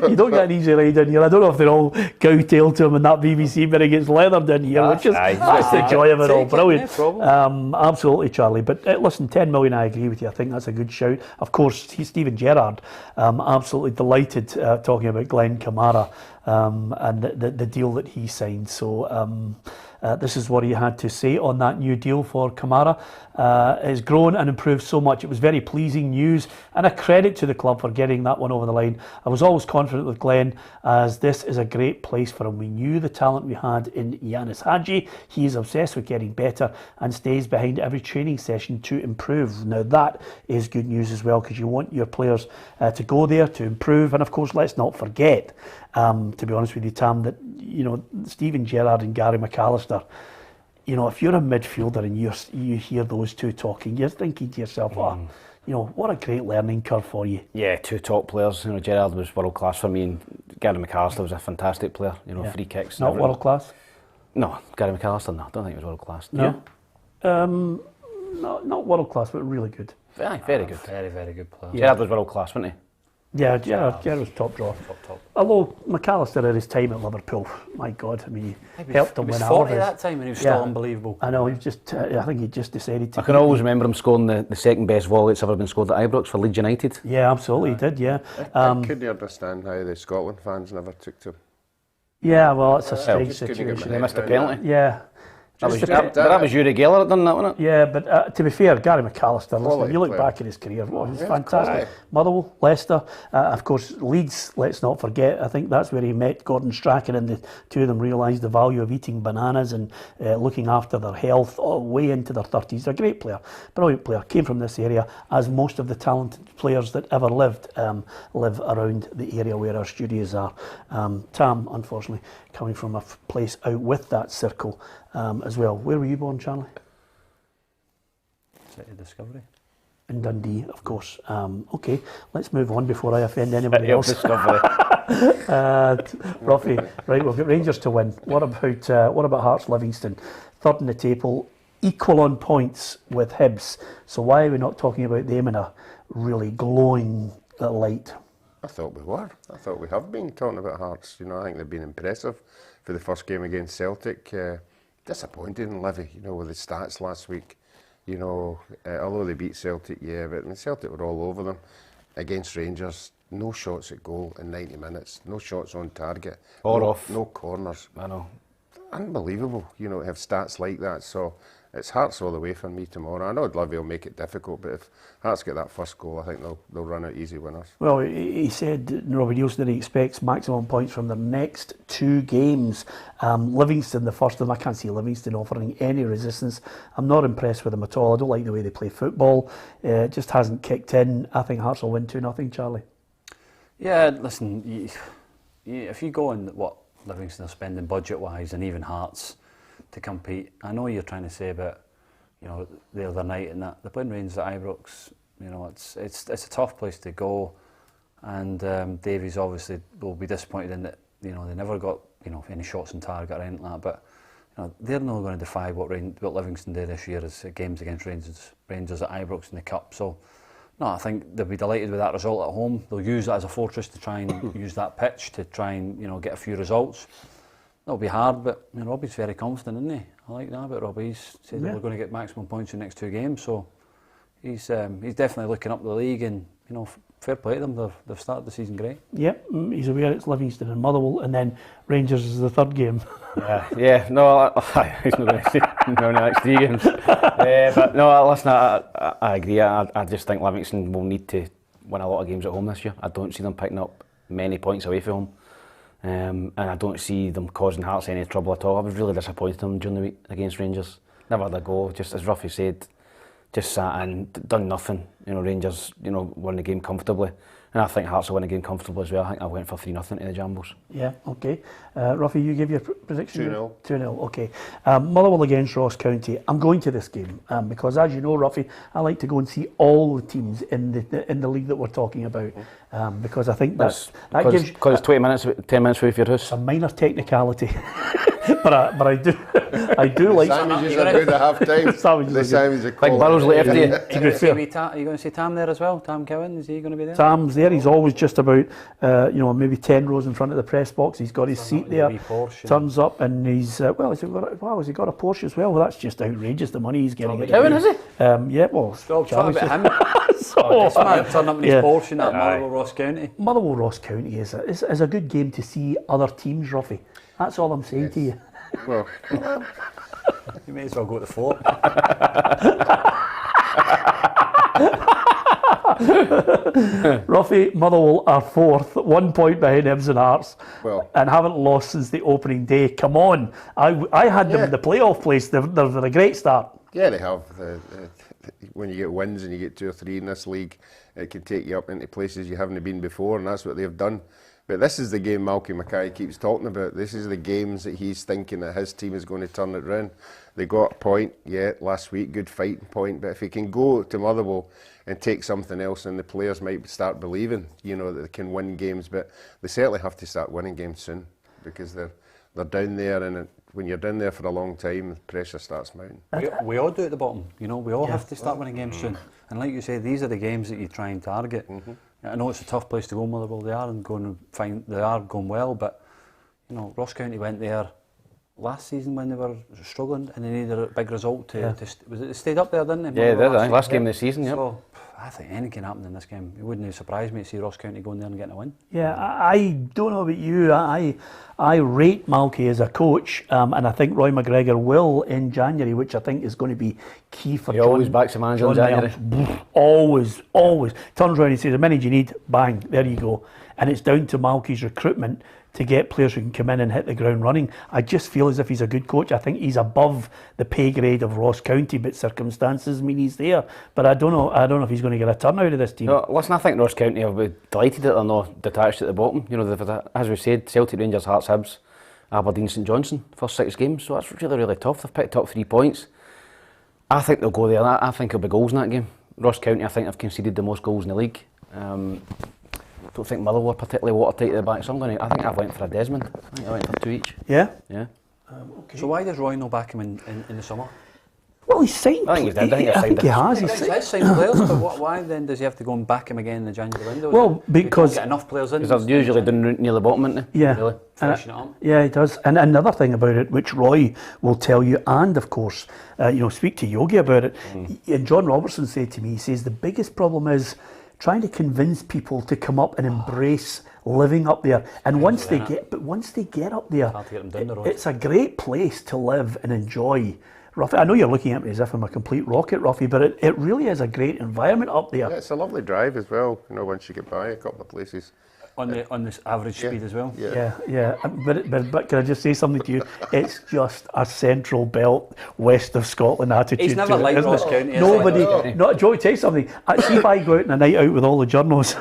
You don't get an easy ride in here. I don't know if they're all cow-tailed to him and that BBC bit gets leathered in here, which is that's the joy of it all. Brilliant. Absolutely, Charlie. But listen, 10 million, I agree with you. I think that's a good shout. Of course, Stephen Gerrard, absolutely delighted talking about Glenn Kamara and the deal that he signed. So this is what he had to say on that new deal for Kamara. Has grown and improved so much. It was very pleasing news and a credit to the club for getting that one over the line. I was always confident with Glenn, as this is a great place for him. We knew the talent we had in Yanis Hadji. He is obsessed with getting better and stays behind every training session to improve. Now that is good news as well, because you want your players to go there to improve. And of course, let's not forget, to be honest with you, Tam, that Stephen Gerrard and Gary McAllister, if you're a midfielder and you hear those two talking, you're thinking to yourself, what a great learning curve for you. Yeah, two top players. Gerrard was world class for me, and Gary McAllister was a fantastic player. Free kicks. Not world class? No, Gary McAllister, no. I don't think he was world class. No. Not world class, but really good. Aye, very good. Very, very good player. Gerrard was world class, wasn't he? Yeah, Gerrard was top draw. Top. Although McAllister at his time at Liverpool, my God, I mean, he helped him win all of He was 40 his. that time, and he was still unbelievable. I know, he just, I think he just decided to. I can always remember him scoring the second best volley that's ever been scored at Ibrox for Leeds United. Yeah, absolutely, he did, yeah. I couldn't understand how the Scotland fans never took to him. Yeah, well, it's a strange just couldn't get my situation. They missed a head around penalty. Yeah. That was Yuri Geller that done that, wasn't it? Yeah, but to be fair, Gary McAllister, listen, Quality you look player. back at his career, he's fantastic. quality. Motherwell, Leicester, of course, Leeds, let's not forget, I think that's where he met Gordon Strachan, and the two of them realised the value of eating bananas and looking after their health way into their 30s. They're a great player, brilliant player, came from this area, as most of the talented players that ever lived live around the area where our studios are. Tam, unfortunately, coming from a place out with that circle as well. Where were you born, Charlie? City Discovery. In Dundee, of course. Okay, let's move on before I offend anybody else. Discovery. Ruffy, right, we've got Rangers to win. What about Hearts Livingston? Third in the table, equal on points with Hibs. So why are we not talking about them in a really glowing light? I thought we were. I thought we have been talking about Hearts. I think they've been impressive for the first game against Celtic. Disappointed in Livy, with the stats last week. Although they beat Celtic, but Celtic were all over them. Against Rangers, no shots at goal in 90 minutes, no shots on target, no corners. I know. Unbelievable, to have stats like that. So it's Hearts all the way for me tomorrow. I know Livy will make it difficult, but if Hearts get that first goal, I think they'll run out easy winners. Well, he said, Robbie Nielsen, that he expects maximum points from their next two games. Livingston, the first of them, I can't see Livingston offering any resistance. I'm not impressed with them at all. I don't like the way they play football. It just hasn't kicked in. I think Hearts will win 2-0, Charlie. Yeah, listen, if you go on what Livingston are spending budget-wise, and even Hearts to compete, I know you're trying to say about, the other night and that they're playing Rangers at Ibrox. It's a tough place to go, and Davies obviously will be disappointed in that. They never got any shots on target or anything like that. But they're not going to defy what Livingston did this year as games against Rangers at Ibrox in the Cup. So. No, I think they'll be delighted with that result at home. They'll use that as a fortress to try and use that pitch to try and get a few results. That'll be hard, but Robbie's very confident, isn't he? I like that about Robbie. He's said that we're going to get maximum points in the next two games, so he's definitely looking up the league, and fair play to them. They've started the season great. Yep, he's aware it's Livingston and Motherwell, and then Rangers is the third game. No, he's not going to say no in the next 3 games. But no, listen, I agree. I just think Livingston will need to win a lot of games at home this year. I don't see them picking up many points away from home. And I don't see them causing Hearts any trouble at all. I was really disappointed in them during the week against Rangers. Never had a go, just as Ruffy said, just sat and done nothing. Rangers, won the game comfortably. And I think Hearts will win the game comfortably as well. I think I went for 3-0 to the Jambles. Yeah, okay. Ruffy, you give your prediction? 2-0. 2-0, okay. Motherwell against Ross County. I'm going to this game because, as you know, Ruffy, I like to go and see all the teams in the league that we're talking about because I think that gives... Because it's 10 minutes away from your house. It's a minor technicality. but I do like... Sandwiches are good at half time. The sandwiches are Big Burrows late after you. Are you going to see Tam there as well? Tam Cowan, is he going to be there? Tam's there. He's always just about, maybe 10 rows in front of the press box. He's got his seat there. Turns up and he's, has he got a Porsche as well? Well, that's just outrageous, the money he's getting. Cowan, is he? Yeah, well... Stop talking about him. This man turn up in his Porsche in that Motherwell Ross County. Motherwell Ross County is a good game to see other teams, Ruffy. That's all I'm saying to you. Well, you may as well go to the fort. Ruffy, Motherwell are 4th, 1 point behind Hibs and Hearts, and haven't lost since the opening day. Come on, I had them in the playoff place. They're a great start. Yeah, they have. When you get wins and you get 2 or 3 in this league, it can take you up into places you haven't been before, and that's what they've done. But this is the game Malky Mackay keeps talking about. This is the games that he's thinking that his team is going to turn it round. They got a point, last week, good fighting point. But if he can go to Motherwell and take something else, and the players might start believing, that they can win games. But they certainly have to start winning games soon because they're down there, and when you're down there for a long time, the pressure starts mounting. We all do at the bottom, we all have to start winning games soon. And like you say, these are the games that you try and target. I know it's a tough place to go, Motherwell. They are going well, but Ross County went there last season when they were struggling, and they needed a big result to they stayed up there, didn't they? Yeah, they did. Last game of the season. So I think anything can happen in this game. It wouldn't surprise me to see Ross County going there and getting a win. Yeah, I don't know about you. I rate Malky as a coach, and I think Roy McGregor will in January, which I think is going to be key for He always backs the manager in January. Always. Turns around and says, the minute you need, bang, there you go. And it's down to Malky's recruitment to get players who can come in and hit the ground running. I just feel as if he's a good coach. I think he's above the pay grade of Ross County, but circumstances mean he's there. But I don't know if he's going to get a turn out of this team. No, listen, I think Ross County will be delighted that they're not detached at the bottom. As we said, Celtic, Rangers, Hearts, Hibs, Aberdeen, St Johnstone, first 6 games. So that's really, really tough. They've picked up 3 points. I think they'll go there. I think there'll be goals in that game. Ross County, I think, have conceded the most goals in the league. I don't think Motherwell were particularly watertight at the back, so I think I went for a Desmond. I think I went for 2 each. Yeah? Yeah. Okay. So why does Roy not back him in the summer? Well, he's signed. I think he's did. I think he has. He has signed players, but why then does he have to go and back him again in the January window? Well, because get enough players in. Because they're usually down near the bottom, aren't they? Yeah. Really freshen it up. Yeah, he does. And another thing about it, which Roy will tell you, and of course, speak to Yogi about it. And John Robertson said to me, he says the biggest problem is trying to convince people to come up and embrace living up there. And once they get up there, it's a great place to live and enjoy. Ruffy, I know you're looking at me as if I'm a complete rocket, Ruffy, but it really is a great environment up there. Yeah, it's a lovely drive as well, once you get by a couple of places. On this average speed as well. Yeah. But can I just say something to you? It's just a central belt, west of Scotland attitude. He's never liked Ross County. Nobody. No, Joe, tell you something. See if I go out on a night out with all the journals,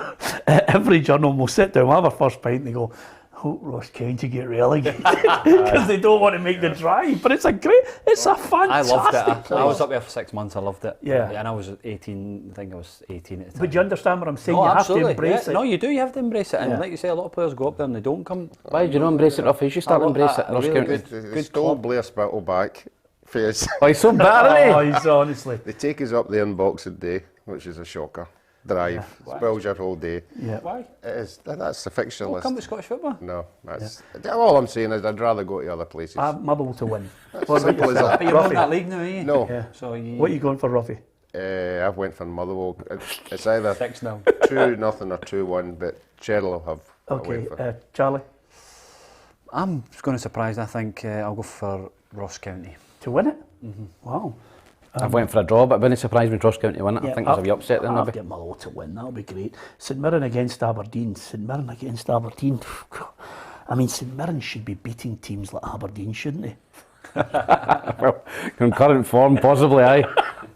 every journal will sit down, we'll have our first pint, and they go, hope Ross County get relegated because they don't want to make the drive. But it's a fantastic I loved it. place. I was up there for 6 months. I loved it. Yeah. And I was 18. I think I was 18 at the time. But do you understand what I'm saying? No, you absolutely. have to embrace it. No, you do. You have to embrace it. And like you say, a lot of players go up there and they don't come. Why do you not embrace it, Ruffy? You should start to embrace it. Ross County. They stole Blair Spittle back. Oh, he's so bad, isn't he? He's honestly. They take us up there on Boxing Day, which is a shocker. Drive, spoils your whole day. Yeah. Why? It is. That's the fixture list. Come to Scottish football. No, that's all I'm saying is I'd rather go to other places. Motherwell to win. Simple as that. But you're not in that league now, are you? No. Yeah. So What are you going for, Ruffy? I've went for Motherwell. It's either 6-0. 2-0 or 2-1, but Cheryl will have. Okay, Charlie? I'm going to surprise. I think I'll go for Ross County. To win it? Wow. I've went for a draw, but I've been surprised when Ross County win it. I think there's a wee upset there I'll maybe. get Motherwell to win, that'll be great. St Mirren against Aberdeen. St Mirren against Aberdeen. I mean, St Mirren should be beating teams like Aberdeen, shouldn't they? Well, concurrent form, possibly, aye.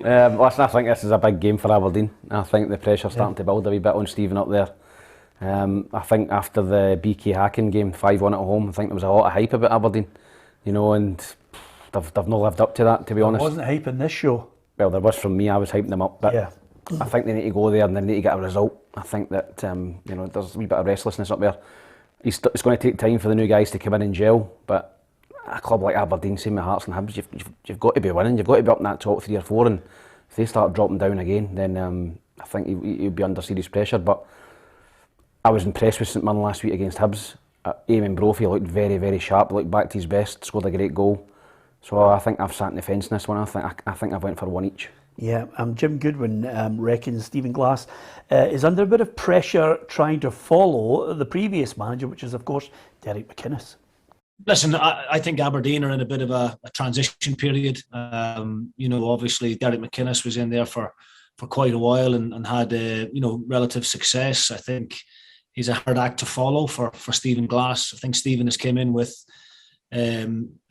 Listen, I think this is a big game for Aberdeen. I think the pressure's starting to build a wee bit on Stephen up there. I think after the BK Hacken game, 5-1 at home, I think there was a lot of hype about Aberdeen, you know, and they've not lived up to that, to be honest. Wasn't hype in this show. Well, there was from me, I was hyping them up, but Yeah. I think they need to go there and they need to get a result. I think that, you know, there's a wee bit of restlessness up there. It's going to take time for the new guys to come in and gel, but a club like Aberdeen, same with Hearts and Hibs, you've got to be winning, you've got to be up in that top 3 or 4, and if they start dropping down again, then I think he'll be under serious pressure. But I was impressed with St Mirren last week against Hibs. Eamon Brophy looked very, very sharp, looked back to his best, scored a great goal. So I think I've sat in the fence in this one. I think I've went for one each. Yeah, Jim Goodwin reckons Stephen Glass is under a bit of pressure trying to follow the previous manager, which is, of course, Derek McInnes. Listen, I think Aberdeen are in a bit of a transition period. You know, obviously Derek McInnes was in there for quite a while and had you know, relative success. I think he's a hard act to follow for Stephen Glass. I think Stephen has come in with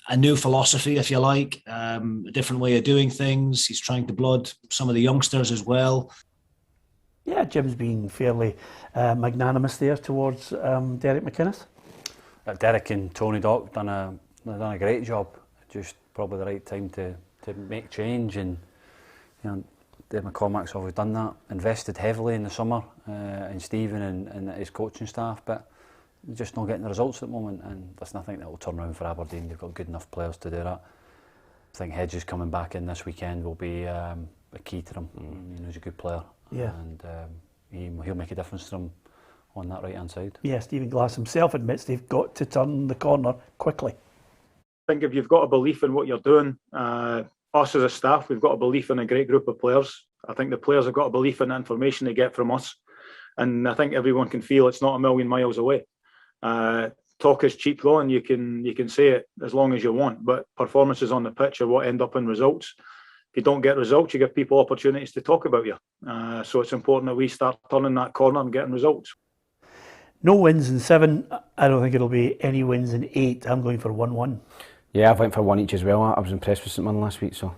a new philosophy, if you like, a different way of doing things. He's trying to blood some of the youngsters as well. Yeah, Jim's being fairly magnanimous there towards Derek McInnes. Derek and Tony Dock done a great job. Just probably the right time to make change, and you know, Dave McCormack's always done that. Invested heavily in the summer in Stephen and his coaching staff, but just not getting the results at the moment. And listen, I think that will turn around for Aberdeen. They've got good enough players to do that. I think Hedges coming back in this weekend will be a key to them. You know, he's a good player, and he'll make a difference to them on that right hand side. Yeah, Stephen Glass himself admits they've got to turn the corner quickly. I think if you've got a belief in what you're doing, us as a staff, we've got a belief in a great group of players. I think the players have got a belief in the information they get from us, and I think everyone can feel it's not a million miles away. Talk is cheap though, and you can say it as long as you want, but performances on the pitch are what end up in results. If you don't get results, you give people opportunities to talk about you. So it's important that we start turning that corner and getting results. No wins in 7. I don't think it'll be any wins in 8. I'm going for 1-1. Yeah, I went for one each as well. I was impressed with St Mirren last week, so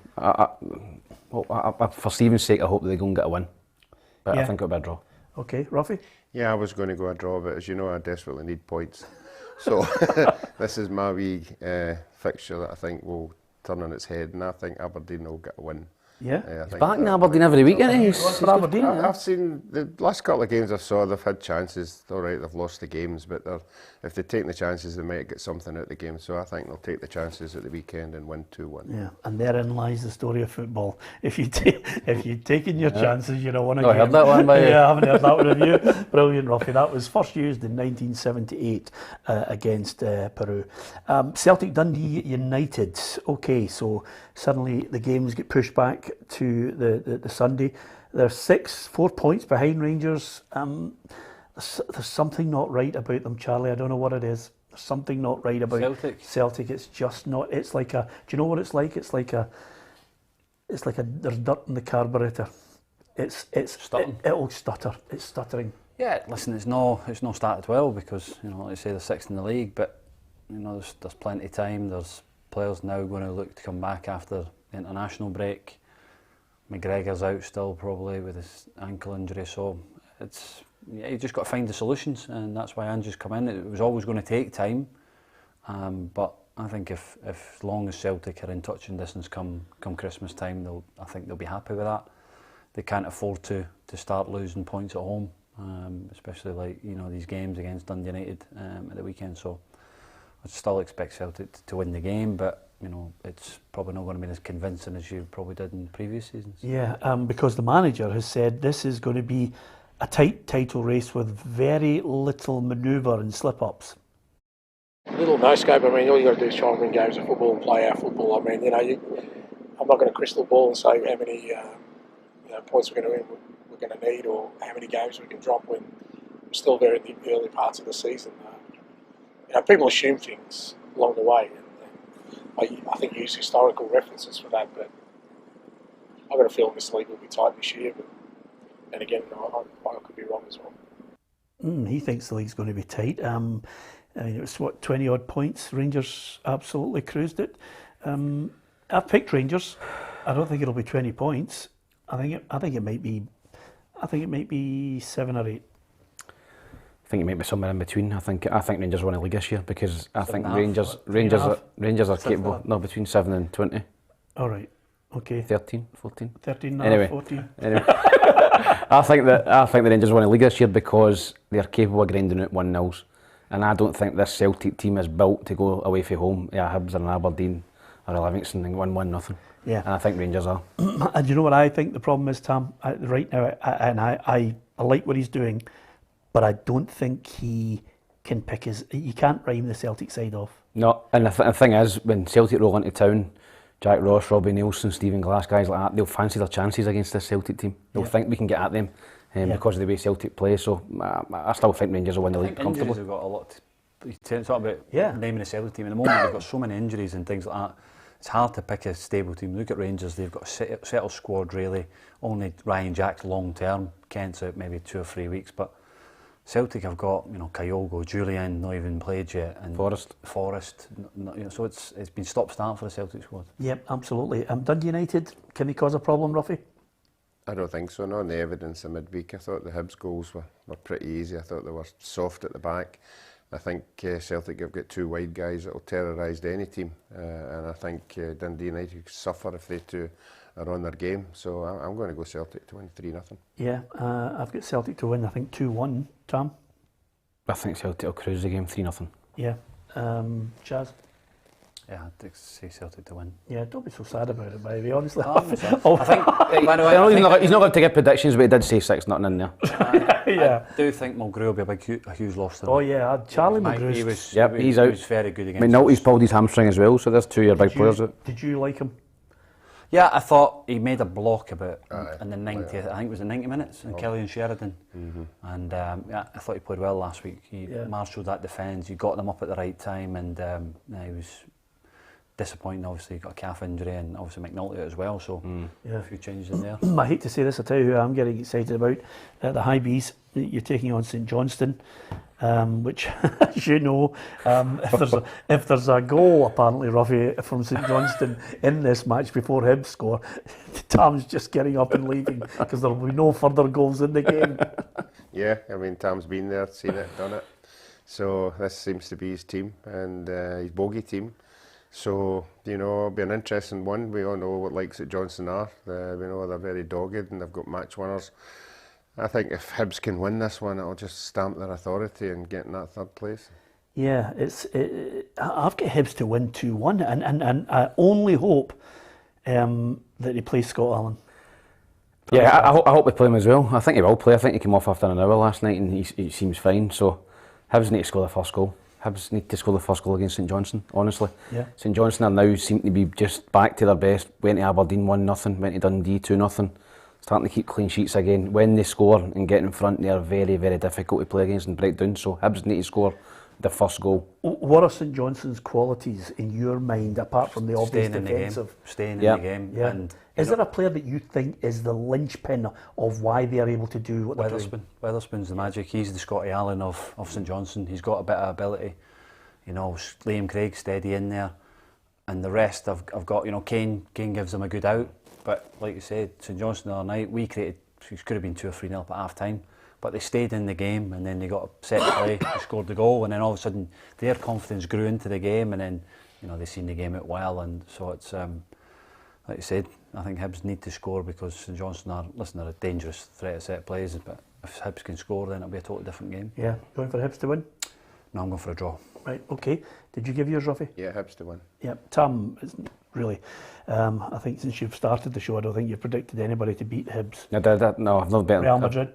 for Stephen's sake, I hope that they go and get a win. But I think it'll be a draw. Okay, Ruffy? Yeah, I was going to go a draw, but as you know, I desperately need points. So this is my wee fixture that I think will turn on its head, and I think Aberdeen will get a win. Yeah, he's back in Aberdeen every week, isn't he? He's for Aberdeen. I've seen the last couple of games I saw, they've had chances. All right, they've lost the games, but if they take the chances, they might get something out of the game. So I think they'll take the chances at the weekend and win 2-1. Yeah, and therein lies the story of football. If you've taken your chances, you don't want to. I heard that one by you. Yeah, I haven't heard that one of you. Brilliant, Ruffy. That was first used in 1978 against Peru. Celtic Dundee United. Okay, so suddenly the games get pushed back to the Sunday. They're 4 points behind Rangers. There's something not right about them, Charlie. I don't know what it is. There's something not right about Celtic. It's just not. It's like a. Do you know what it's like? It's like a. There's dirt in the carburetor. It'll stutter. It's stuttering. Yeah, listen, it's no started well because, you know, like I say, they're 6th in the league, but you know, there's plenty of time. There's players now going to look to come back after the international break. McGregor's out still probably with his ankle injury, so you just got to find the solutions, and that's why Andrew's come in. It was always going to take time, but I think if as long as Celtic are in touch and distance come Christmas time, I think they'll be happy with that. They can't afford to start losing points at home, especially like, you know, these games against Dundee United at the weekend. So I still expect Celtic to win the game, but you know, it's probably not going to be as convincing as you probably did in previous seasons. Yeah, because the manager has said this is going to be a tight title race with very little manoeuvre and slip-ups. Little no scope. I mean, all you got to do is try and win games of football and play our football. I mean, you know, I'm not going to crystal ball and say how many points we're going to need, or how many games we can drop when we're still very in the early parts of the season. People assume things along the way, and I think use historical references for that. But I've got a feeling this league will be tight this year. And again, I could be wrong as well. He thinks the league's going to be tight. I mean, it was 20 odd points. Rangers absolutely cruised it. I've picked Rangers. I don't think it'll be 20 points. I think it might be 7 or 8. I think it might be somewhere in between. I think Rangers won the league this year because I think Rangers are capable. No, between 7 and 20. All right. Okay. 13, 14. 13, anyway, 14. Anyway. I think the Rangers won the league this year because they're capable of grinding out 1-0s, and I don't think this Celtic team is built to go away from home. Yeah, Hibs or an Aberdeen or a Livingston and win 1-0. Yeah, and I think Rangers are. And you know what I think the problem is, Tom? Right now, I like what he's doing, but I don't think he can pick he can't rhyme the Celtic side off. No, and the thing is, when Celtic roll into town, Jack Ross, Robbie Nielsen, Stephen Glass, guys like that, they'll fancy their chances against this Celtic team. They'll think we can get at them because of the way Celtic play. So I still think Rangers will win the league comfortably. Injuries have got a lot. You talk about naming the Celtic team. At the moment, they've got so many injuries and things like that. It's hard to pick a stable team. Look at Rangers; they've got a settled squad really. Only Ryan Jack's long term. Kent's out maybe 2 or 3 weeks, but Celtic have got Kyogo, Julian, not even played yet, and Forrest. So it's been stop-start for the Celtic squad. Yep, absolutely. Dundee United, can they cause a problem, Ruffy? I don't think so. Not on the evidence in midweek. I thought the Hibs goals were pretty easy. I thought they were soft at the back. I think Celtic have got 2 wide guys that will terrorise any team, and I think Dundee United suffer if they two are on their game. So I'm going to go Celtic to win 3-0. Yeah, I've got Celtic to win, I think 2-1. Tom? I think Celtic will cruise the game 3-0. Yeah. Chaz? Yeah, I'd say Celtic to win. Yeah, don't be so sad about it, by the way, honestly. I think, by the way, he's not going to give predictions, but he did say 6-0 in there. I do think Mulgrew will be a huge loss to them. Oh yeah, Charlie Mulgrew. He's out. He was very good against McNulty's pulled his hamstring as well, so there's 2 of your big players out. Did you like him? Yeah, I thought he made a block about in the 90th. I think it was the 90 minutes, and Kelly and Sheridan. And I thought he played well last week. He marshalled that defence. He got them up at the right time, and he was disappointing. Obviously, he got a calf injury, and obviously McNulty as well. So a few changes in there. I hate to say this, I tell you who I'm getting excited about. The High Bees. You're taking on St Johnstone, which, as you know, if there's a goal apparently, Ruffy, from St Johnstone in this match before Hibs score, Tom's just getting up and leaving because there will be no further goals in the game. Yeah, I mean, Tom's been there, seen it, done it. So this seems to be his team and his bogey team. So, it'll be an interesting one. We all know what likes at Johnstone are. We know they're very dogged and they've got match winners. I think if Hibs can win this one, it'll just stamp their authority and get in that 3rd place. Yeah, I've got Hibs to win 2-1, and I only hope that he plays Scott Allen. Yeah, I hope they play him as well. I think he will play. I think he came off after an hour last night and he seems fine. So Hibs need to score the first goal. Hibs need to score the first goal against St Johnstone, honestly. Yeah. St Johnstone are now seem to be just back to their best. Went to Aberdeen 1-0, went to Dundee 2-0. Starting to keep clean sheets again. When they score and get in front, they are very, very difficult to play against and break down. So Hibs need to score the first goal. What are St Johnstone's qualities in your mind, apart from the obvious defensive? Staying in the game. Yeah. And is there a player that you think is the linchpin of why they are able to do what they're doing? Weatherspoon's the magic. He's the Scotty Allen of St Johnstone. He's got a bit of ability. Liam Craig steady in there. And the rest I've got, Kane gives them a good out. But like you said, St Johnstone the other night, it could have been 2 or 3-0 at half time. But they stayed in the game, and then they got a set play, they scored the goal, and then all of a sudden their confidence grew into the game, and then they seen the game out well, and so it's like you said, I think Hibs need to score because St Johnstone are a dangerous threat at set plays, but if Hibs can score, then it'll be a totally different game. Yeah, going for Hibs to win? No, I'm going for a draw. Right, okay. Did you give yours, Ruffy? Yeah, Hibs to win. Yeah, Tom, really. I think since you've started the show, I don't think you've predicted anybody to beat Hibs. No, I've not bet. Real Madrid?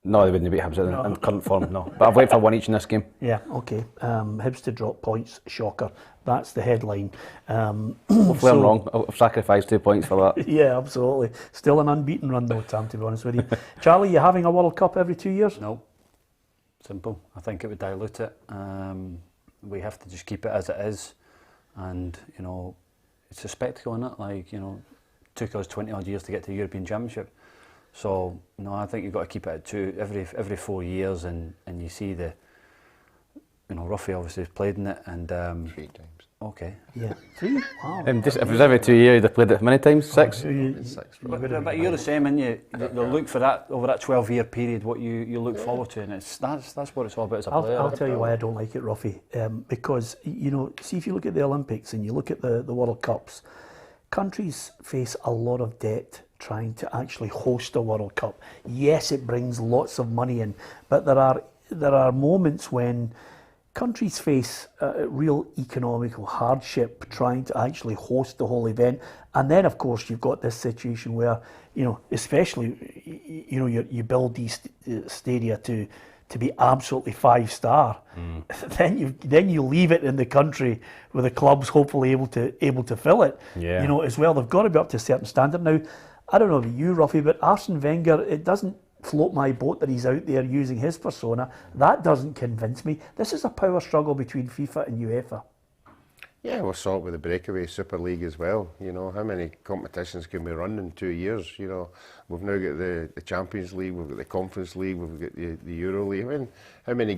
No, they wouldn't beat Hibs in current form, no. But I've waited for one each in this game. Yeah, okay. Hibs to drop points, shocker. That's the headline. Hopefully I'm wrong. I've sacrificed 2 points for that. Yeah, absolutely. Still an unbeaten run though, Tam, to be honest with you. Charlie, you having a World Cup every 2 years? No. Simple. I think it would dilute it. We have to just keep it as it is. And, you know, it's a spectacle, isn't it? Like, you know, took us 20 odd years to get to the European Championship. So, no, I think you've got to keep it at 2 every 4 years, and you see the, you know, Ruffy obviously has played in it, and 3 times. Okay. Yeah, 3? Wow. If it was every 2 years, you'd have played it many times? 6? 6. But you're the same, and you look for that over that 12-year period. What you look forward to, and that's what it's all about as a player. I'll tell you why I don't like it, Ruffy. Because, you know, see, if you look at the Olympics and you look at the World Cups, countries face a lot of debt trying to actually host a World Cup. Yes, it brings lots of money in, but there are moments when countries face real economical hardship trying to actually host the whole event. And then, of course, you've got this situation where, you know, especially, you know, you build these stadia to be absolutely 5-star. Then you leave it in the country where the club's hopefully able to fill it. Yeah. You know, as well. They've got to be up to a certain standard. Now, I don't know about you, Ruffy, but Arsene Wenger, it doesn't float my boat that he's out there using his persona. That doesn't convince me. This is a power struggle between FIFA and UEFA. Yeah, we saw it with the breakaway Super League as well. You know, how many competitions can we run in 2 years? You know, we've now got the Champions League, we've got the Conference League, we've got the Euro League. I mean, how many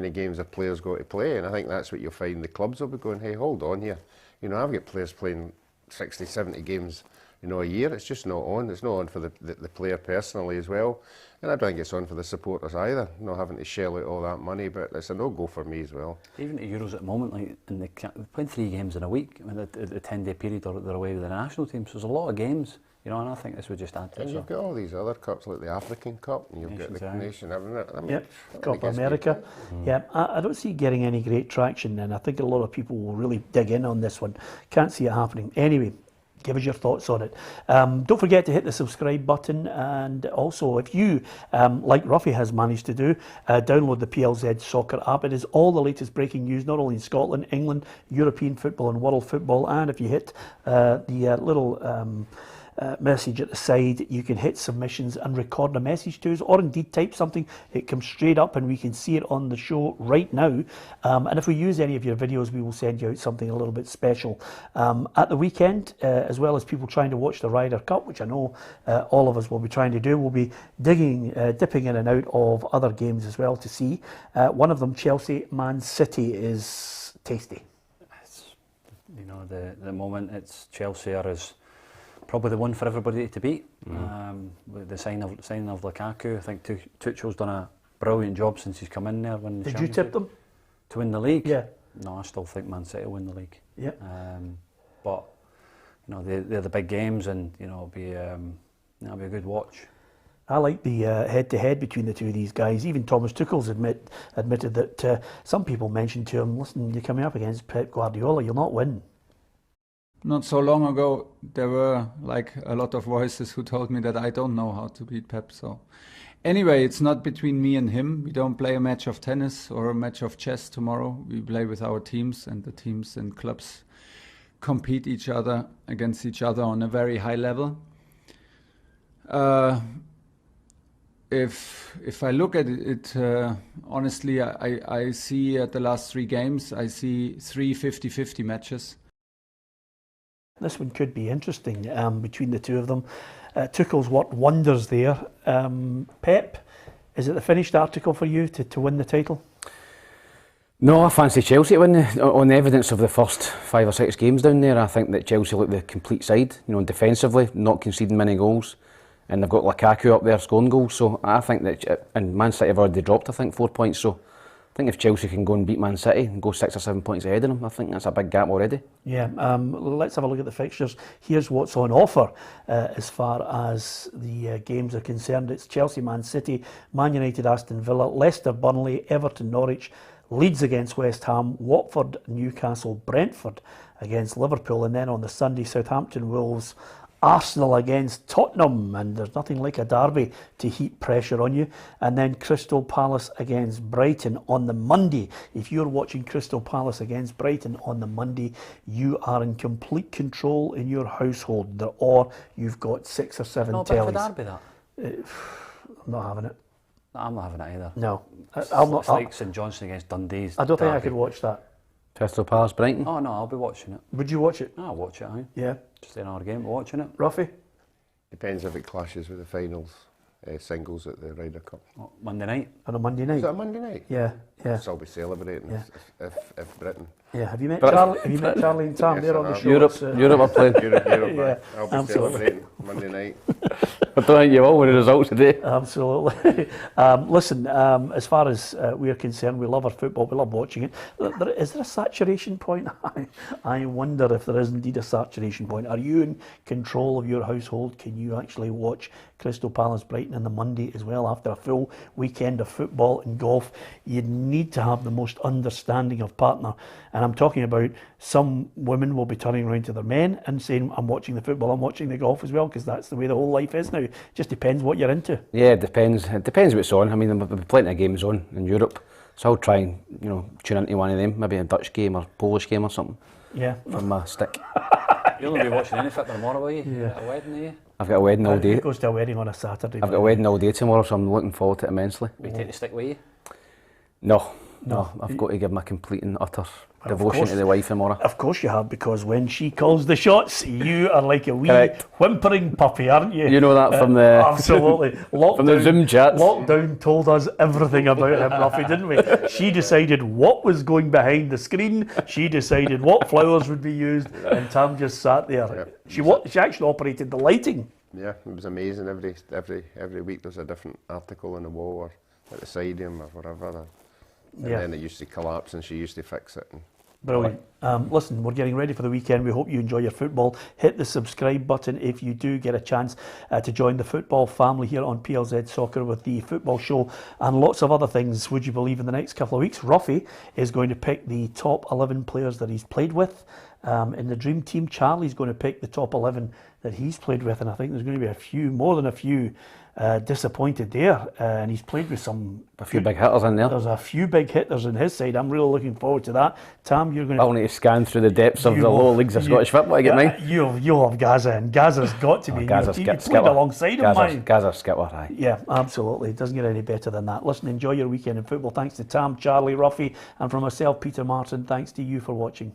games have players got to play? And I think that's what you'll find. The clubs will be going, hey, hold on here. You know, I've got players playing 60, 70 games, you know, a year. It's just not on. It's not on for the player personally as well. And I don't think it's on for the supporters either, not having to shell out all that money, but it's a no-go for me as well. Even the Euros at the moment, like they're playing 3 games in a week. I mean, the 10-day period they're away with the national team, so there's a lot of games, you know, and I think this would just add to it. And you've got all these other cups, like the African Cup, and you've got the Nation, haven't it? I mean, Yep, Copa America. Yeah, I don't see it getting any great traction, and I think a lot of people will really dig in on this one. Can't see it happening. Anyway, give us your thoughts on it. Don't forget to hit the subscribe button, and also if you, like Ruffy has managed to do, download the PLZ Soccer app. It is all the latest breaking news, not only in Scotland, England, European football and world football. And if you hit the little message at the side, you can hit submissions and record a message to us, or indeed type something. It comes straight up and we can see it on the show right now. And if we use any of your videos, we will send you out something a little bit special. At the weekend, as well as people trying to watch the Ryder Cup, which I know all of us will be trying to do, we'll be dipping in and out of other games as well to see. One of them, Chelsea Man City, is tasty. You know, the moment it's Chelsea is probably the one for everybody to beat. With the signing of Lukaku, I think Tuchel's done a brilliant job since he's come in there. Did you tip them to win the league? Yeah. No, I still think Man City will win the league. Yeah. But you know, they're the big games, and you know, it'll be a good watch. I like the head-to-head between the two of these guys. Even Thomas Tuchel's admitted that some people mentioned to him, listen, you're coming up against Pep Guardiola, you'll not win. Not so long ago, there were like a lot of voices who told me that I don't know how to beat Pep. So anyway, it's not between me and him. We don't play a match of tennis or a match of chess tomorrow. We play with our teams, and the teams and clubs compete against each other on a very high level. If I look at it, honestly, I see at the last 3 games, I see 3 50-50 matches. This one could be interesting between the two of them. Tuchel's worked wonders there. Pep, is it the finished article for you to win the title? No, I fancy Chelsea to win on the evidence of the first 5 or 6 games down there. I think that Chelsea look the complete side, you know, defensively, not conceding many goals. And they've got Lukaku up there scoring goals. So I think that, and Man City have already dropped, I think, 4 points. So I think if Chelsea can go and beat Man City and go 6 or 7 points ahead of them, I think that's a big gap already. Yeah, let's have a look at the fixtures. Here's what's on offer as far as the games are concerned. It's Chelsea, Man City, Man United, Aston Villa, Leicester, Burnley, Everton, Norwich, Leeds against West Ham, Watford, Newcastle, Brentford against Liverpool, and then on the Sunday, Southampton, Wolves, Arsenal against Tottenham, and there's nothing like a derby to heap pressure on you. And then Crystal Palace against Brighton on the Monday. If you're watching Crystal Palace against Brighton on the Monday, you are in complete control in your household, or you've got 6 or 7 Not a bit of a tellies. derby, that. I'm not having it. No, I'm not having it either. No, It's I'll like St Johnstone against Dundee's. I don't think I derby. could watch that. Crystal Palace, Brighton. Oh no, I'll be watching it. Would you watch it? No, I'll watch it, aye. Yeah. Just another game, watching it. Ruffy? Depends if it clashes with the finals, singles at the Ryder Cup. Oh, Monday night. On a Monday night? Is it a Monday night? Yeah, yeah. So I'll be celebrating Yeah. if Britain. Yeah, have you met Charlie? Have you met Charlie and Tam? Yes, They're I on the have. show. Europe, It's, Europe are playing. Europe, Yeah, I'll be absolutely. celebrating Monday night. I don't think you will with the results today. Absolutely. Listen, as far as we're concerned, we love our football, we love watching it. Is there a saturation point? I wonder if there is indeed a saturation point. Are you in control of your household? Can you actually watch Crystal Palace Brighton on the Monday as well after a full weekend of football and golf? You need to have the most understanding of partner. And I'm talking about some women will be turning around to their men and saying, I'm watching the football, I'm watching the golf as well, because that's the way the whole life is now. Just depends what you're into. Yeah, it depends. It depends what's on. I mean, there'll be plenty of games on in Europe, so I'll try and tune into one of them, maybe a Dutch game or Polish game or something Yeah. from my stick. You'll be watching any football tomorrow, will you? Yeah. At a wedding, are you? I've got a wedding all He day. goes to a wedding on a Saturday. I've got a wedding all day tomorrow, so I'm looking forward to it immensely. Will you take the stick with you? No, I've got to give my complete and utter devotion course. to the wife tomorrow. Of course you have, because when she calls the shots, you are like a wee Correct. whimpering puppy, aren't you? You know that from the absolutely. from the Zoom chats. Lockdown told us everything about him, Ruffy, didn't we? She decided what was going behind the screen. She decided what flowers would be used, and Tam just sat there. Yeah. She actually operated the lighting. Yeah, it was amazing. Every week there's a different article on the wall or at the stadium or wherever. And Yeah. then it used to collapse and she used to fix it. And Brilliant. Listen, we're getting ready for the weekend. We hope you enjoy your football. Hit the subscribe button if you do get a chance to join the football family here on PLZ Soccer with the football show and lots of other things. Would you believe in the next couple of weeks, Ruffy is going to pick the top 11 players that he's played with. In the Dream Team, Charlie's going to pick the top 11 that he's played with, and I think there's going to be more than a few disappointed there, and he's played with A few big hitters in there. There's a few big hitters on his side. I'm really looking forward to that. Tam, you're going I'll need to scan through the depths of the lower leagues of Scottish football to get mine. You'll have Gaza, and Gaza's got to be in your team. You played alongside him, man. Gaza's skipper, aye. Yeah, absolutely. It doesn't get any better than that. Listen, enjoy your weekend in football. Thanks to Tam, Charlie, Ruffy, and from myself, Peter Martin, thanks to you for watching.